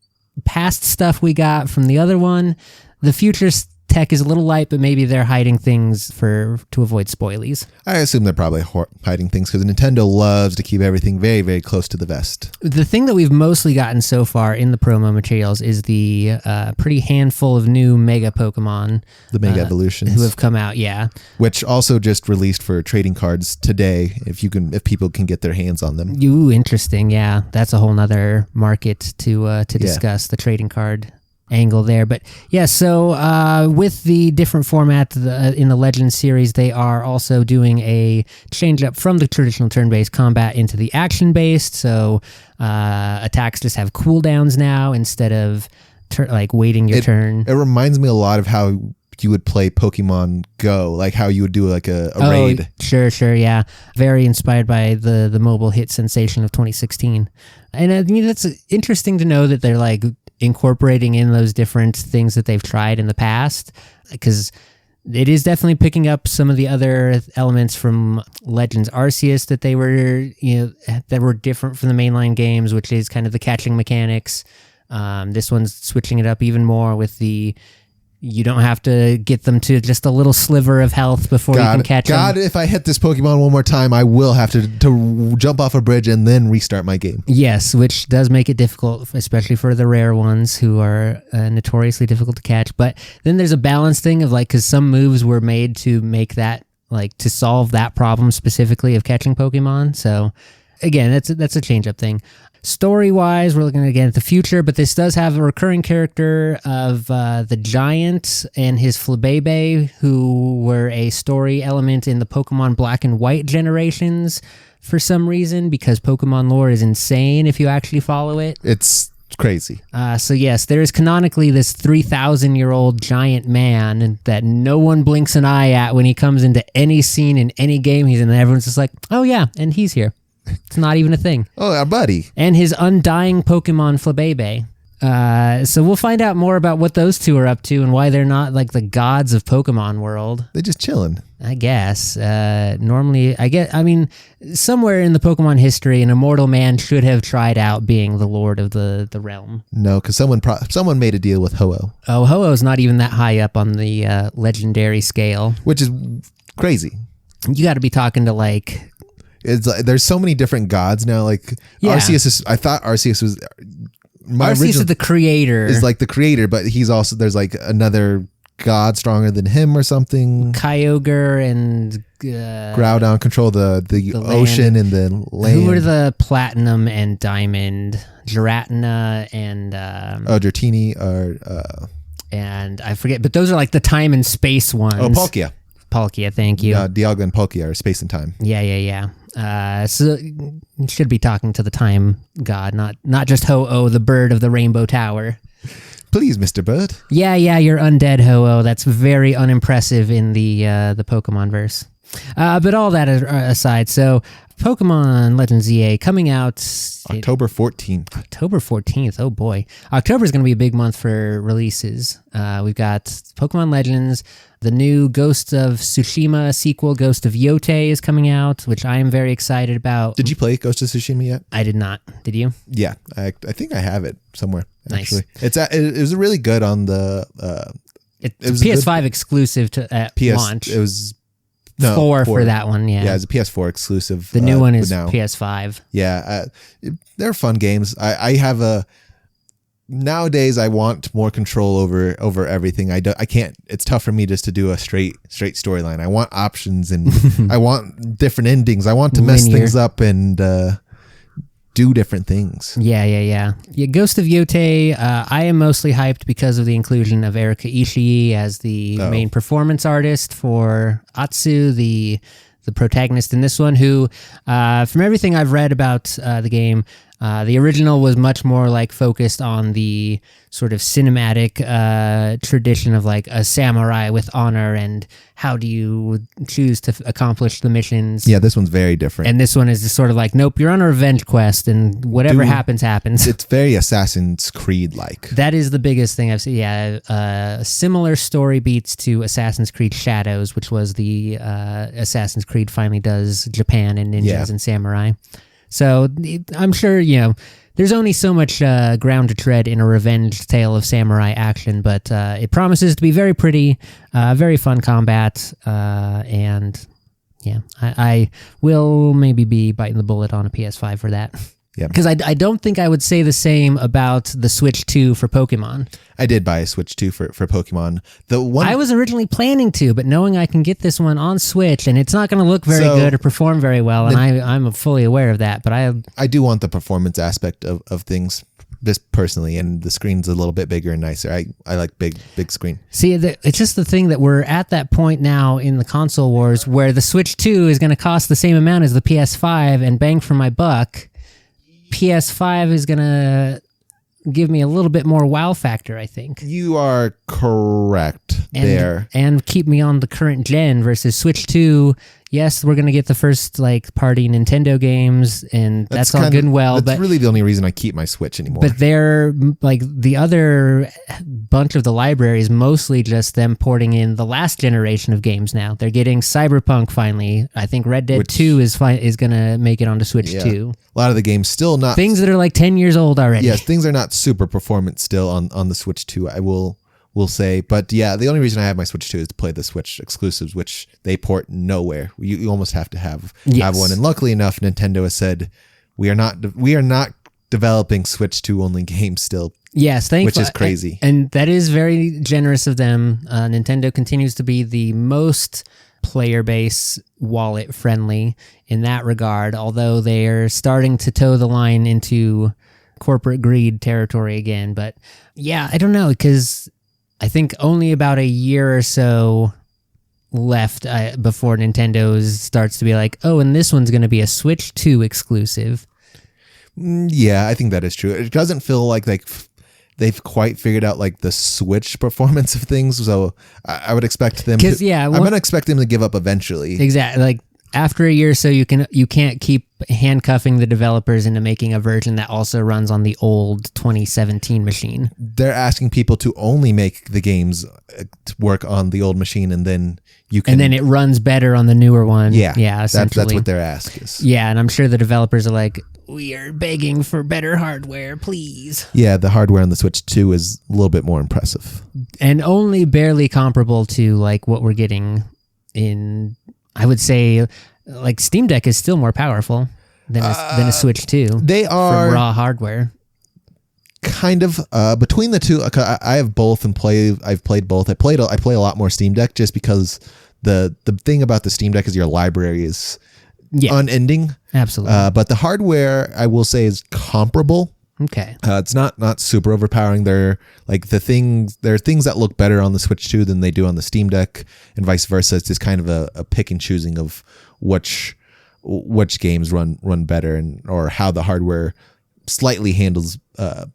past stuff we got from the other one. The future tech is a little light, but maybe they're hiding things to avoid spoilies.
I assume they're probably hiding things because Nintendo loves to keep everything very, very close to the vest.
The thing that we've mostly gotten so far in the promo materials is the pretty handful of new Mega Pokemon. The
Mega Evolutions.
Who have come out, yeah.
Which also just released for trading cards today, if people can get their hands on them.
Ooh, interesting, yeah. That's a whole nother market to discuss, the trading card angle there. But yeah, so with the different format in the Legends series, they are also doing a change up from the traditional turn-based combat into the action-based. So attacks just have cooldowns now instead of waiting your turn.
It reminds me a lot of how you would play Pokemon Go, like how you would do like a raid.
Sure, yeah. Very inspired by the mobile hit sensation of 2016. And I think that's interesting to know that they're like incorporating in those different things that they've tried in the past, because it is definitely picking up some of the other elements from Legends Arceus that they were, that were different from the mainline games, which is kind of the catching mechanics, This one's switching it up even more with you don't have to get them to just a little sliver of health before you can catch them.
If I hit this Pokemon one more time, I will have to jump off a bridge and then restart my game.
Yes, which does make it difficult, especially for the rare ones who are notoriously difficult to catch. But then there's a balance thing of because some moves were made to make that, to solve that problem specifically of catching Pokemon. So again, that's a change-up thing. Story-wise, we're looking again at the future, but this does have a recurring character of the Giant and his Flabébé, who were a story element in the Pokemon Black and White generations for some reason, because Pokemon lore is insane if you actually follow it.
It's crazy.
So yes, there is canonically this 3,000-year-old giant man that no one blinks an eye at when he comes into any scene in any game he's in, and everyone's just like, oh yeah, and he's here. It's not even a thing.
Oh, our buddy.
And his undying Pokemon Flabébé. So we'll find out more about what those two are up to and why they're not the gods of Pokemon world.
They're just chilling,
I guess. Normally, somewhere in the Pokemon history, an immortal man should have tried out being the lord of the realm.
No, because someone made a deal with Ho-Oh.
Oh, Ho-Oh's not even that high up on the legendary scale.
Which is crazy.
You got to be talking to
there's so many different gods now. Arceus is. I thought Arceus was.
Arceus is the creator.
Is the creator, but he's also there's another god stronger than him or something.
Kyogre and
Groudon control the ocean and the land.
Who are the Platinum and Diamond? Giratina and
Dratini are
and I forget, but those are the time and space ones.
Oh, Palkia.
Palkia, thank you.
Dialga and Palkia are space and time.
Yeah. So you should be talking to the time god, not just Ho-Oh, the bird of the Rainbow Tower.
Please, Mr. Bird.
Yeah, you're undead Ho-Oh. That's very unimpressive in the Pokemon verse. But all that aside, so Pokemon Legends EA coming out
October 14th.
October 14th. Oh boy. October is going to be a big month for releases. We've got Pokemon Legends. The new Ghost of Tsushima sequel, Ghost of Yote, is coming out, which I am very excited about.
Did you play Ghost of Tsushima yet?
I did not. Did you?
Yeah, I think I have it somewhere.
Nice.
Actually, it was really good on the.
It was PS5 exclusive at launch.
It was.
No, 4 for that one, yeah.
Yeah, it's a PS4 exclusive.
The new one is now. PS5.
Yeah, they're fun games. I have nowadays I want more control over everything. I can't. It's tough for me just to do a straight storyline. I want options and I want different endings. I want to mess things up and do different things.
Yeah. Ghost of Yote, I am mostly hyped because of the inclusion of Erika Ishii as the main performance artist for Atsu, the protagonist in this one, who, from everything I've read about the game, the original was much more focused on the sort of cinematic tradition of a samurai with honor and how do you choose to accomplish the missions.
Yeah, this one's very different.
And this one is just sort of nope, you're on a revenge quest and whatever happens.
It's very Assassin's Creed-like.
That is the biggest thing I've seen. Yeah, similar story beats to Assassin's Creed Shadows, which was the Assassin's Creed finally does Japan and ninjas and samurai. So I'm sure, there's only so much ground to tread in a revenge tale of samurai action, but it promises to be very pretty, very fun combat, and yeah, I will maybe be biting the bullet on a PS5 for that.
Yeah,
because I don't think I would say the same about the Switch 2 for Pokemon.
I did buy a Switch 2 for Pokemon.
I was originally planning to, but knowing I can get this one on Switch and it's not going to look very good or perform very well, and I'm fully aware of that. But
I do want the performance aspect of things, just personally, and the screen's a little bit bigger and nicer. I like big screen. See,
it's just the thing that we're at that point now in the console wars where the Switch 2 is going to cost the same amount as the PS5, and bang for my buck, PS5 is going to give me a little bit more wow factor, I think.
You are correct. there.
And keep me on the current gen versus Switch 2. Yes, we're going to get the first party Nintendo games, and that's all good and well.
That's really the only reason I keep my Switch anymore.
But they're the other bunch of the library is mostly just them porting in the last generation of games now. They're getting Cyberpunk finally. I think Red Dead 2 is going to make it onto Switch 2.
A lot of the games still not...
Things that are 10 years old already.
Yes, things are not super performant still on the Switch 2, I will say. But yeah, the only reason I have my Switch 2 is to play the Switch exclusives, which they port nowhere. You almost have to have one. And luckily enough, Nintendo has said we are not developing Switch 2 only games still.
Yes, thankfully.
Which is crazy.
And that is very generous of them. Nintendo continues to be the most player base wallet friendly in that regard, although they are starting to toe the line into corporate greed territory again. But yeah, I don't know, because I think only about a year or so left before Nintendo starts to be like, oh, and this one's going to be a Switch 2 exclusive.
Yeah, I think that is true. It doesn't feel like they've quite figured out the Switch performance of things. So I would expect them I'm going to expect them to give up eventually.
Exactly. After a year or so, you can't keep handcuffing the developers into making a version that also runs on the old 2017 machine.
They're asking people to only make the games to work on the old machine, and then and
then it runs better on the newer one.
Yeah,
essentially.
That's what their ask is.
Yeah, and I'm sure the developers are like, we are begging for better hardware, please.
Yeah, the hardware on the Switch 2 is a little bit more impressive,
and only barely comparable to what we're getting in. I would say, Steam Deck is still more powerful than a Switch 2.
They are
from raw hardware.
Kind of between the two. I have both and I've played both. I play a lot more Steam Deck just because the thing about the Steam Deck is your library is unending.
Absolutely.
But the hardware, I will say, is comparable.
Okay.
It's not super overpowering. There are things that look better on the Switch 2 than they do on the Steam Deck, and vice versa. It's just kind of a pick and choosing of which games run better, or how the hardware slightly handles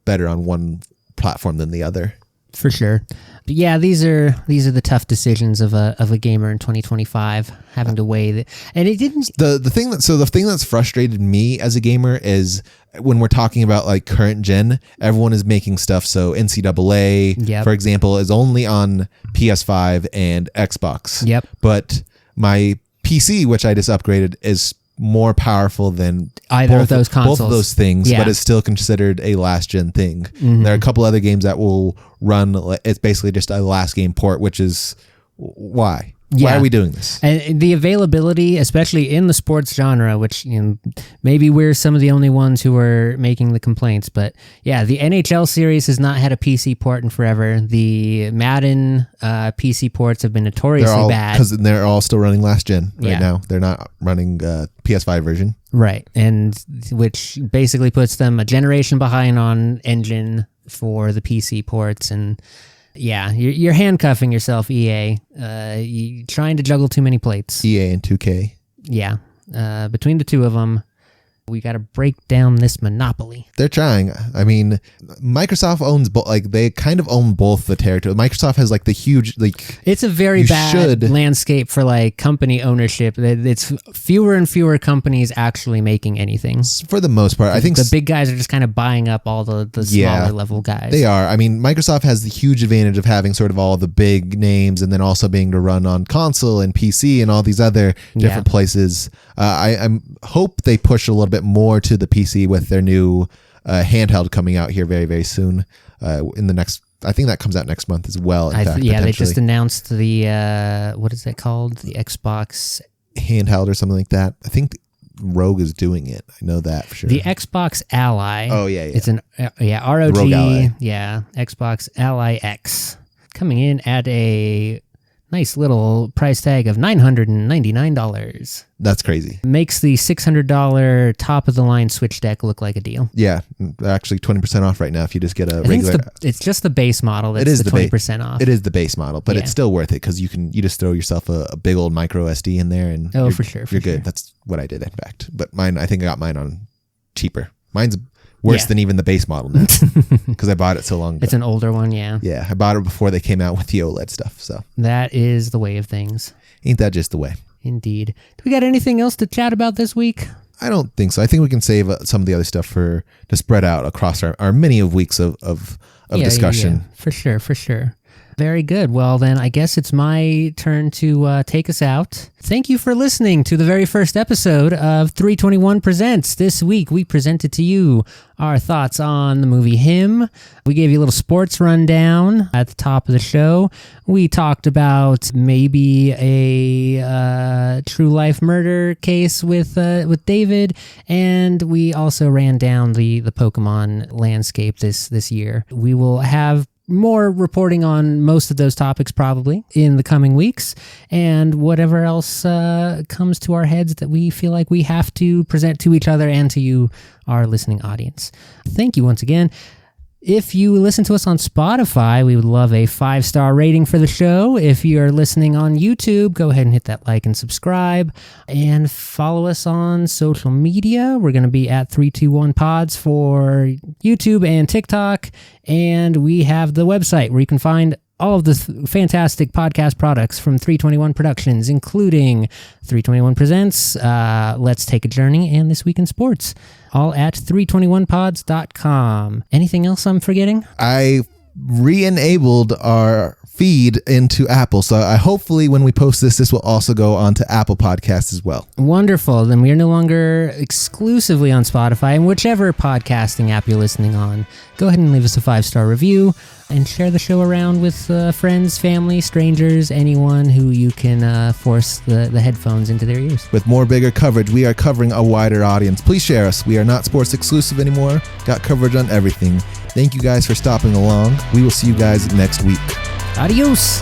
better on one platform than the other.
For sure. But yeah, these are the tough decisions of a gamer in 2025, having to weigh that. And it didn't. The thing
that's frustrated me as a gamer is when we're talking about current gen, everyone is making stuff. So NCAA, for example, is only on PS5 and Xbox.
Yep.
But my PC, which I just upgraded, is more powerful than
either of those consoles.
Both of those things, but it's still considered a last gen thing. Mm-hmm. There are a couple other games that will run. It's basically just a last game port, which is why.
Yeah.
Why are we doing this?
And the availability, especially in the sports genre, which maybe we're some of the only ones who are making the complaints, but yeah, the NHL series has not had a PC port in forever. The Madden PC ports have been notoriously bad
because they're all still running last gen now. They're not running PS5 version,
right? And which basically puts them a generation behind on engine for the PC ports. And yeah, you're handcuffing yourself, EA. You're trying to juggle too many plates.
EA and 2K.
Yeah. Between the two of them, we got to break down this monopoly.
They're trying. I mean, Microsoft owns they kind of own both the territory. Microsoft has the huge
It's a very bad landscape for company ownership. It's fewer and fewer companies actually making anything.
For the most part, I think
the big guys are just kind of buying up all the smaller level guys.
They are. I mean, Microsoft has the huge advantage of having sort of all the big names, and then also being to run on console and PC and all these other different places. I hope they push a little bit more to the PC with their new handheld coming out here very, very soon. In the next, I think that comes out next month as well.
They just announced the what is that called? The Xbox
handheld or something like that. I think Rogue is doing it. I know that for sure.
The Xbox Ally.
Oh yeah.
It's an ROG.
Rogue Ally.
Yeah, Xbox Ally X coming in at a nice little price tag of $999.
That's crazy.
Makes the $600 top of the line Switch deck look like a deal.
Yeah, actually 20% off right now if you just get a regular.
It's just the base model that's the 20% off.
It is the base model, but it's still worth it because you just throw yourself a big old micro SD in there and
for sure.
You're good. That's what I did in fact. But mine, I think I got mine on cheaper. Mine's Worse
Yeah.
than even the base model now, because I bought it so long ago.
It's an older one, yeah.
Yeah, I bought it before they came out with the OLED stuff. So
That is the way of things.
ain't that just the way?
Indeed. Do we got anything else to chat about this week?
I don't think so. I think we can save some of the other stuff to spread out across our many of weeks of discussion.
Yeah. For sure. Very good. Well, then I guess it's my turn to take us out. Thank you for listening to the very first episode of 321 Presents. This week, we presented to you our thoughts on the movie Him. We gave you a little sports rundown at the top of the show. We talked about maybe a true life murder case with David, and we also ran down the Pokemon landscape this year. We will have more reporting on most of those topics probably in the coming weeks, and whatever else comes to our heads that we feel like we have to present to each other and to you, our listening audience. Thank you once again. If you listen to us on Spotify, we would love a 5-star rating for the show. If you're listening on YouTube, go ahead and hit that like and subscribe, and follow us on social media. We're going to be at 321 Pods for YouTube and TikTok, and we have the website where you can find all of the fantastic podcast products from 321 Productions, including 321 Presents, Let's Take a Journey, and This Week in Sports, all at 321pods.com. Anything else I'm forgetting?
I re-enabled our feed into Apple, so hopefully when we post this will also go onto Apple Podcasts as well.
Wonderful. Then we are no longer exclusively on Spotify, and whichever podcasting app you're listening on, go ahead and leave us a 5-star review and share the show around with friends, family, strangers, anyone who you can force the headphones into their ears.
With more bigger coverage, we are covering a wider audience. Please share us. We are not sports exclusive anymore. Got coverage on everything. Thank you guys for stopping along. We will see you guys next week.
Adios.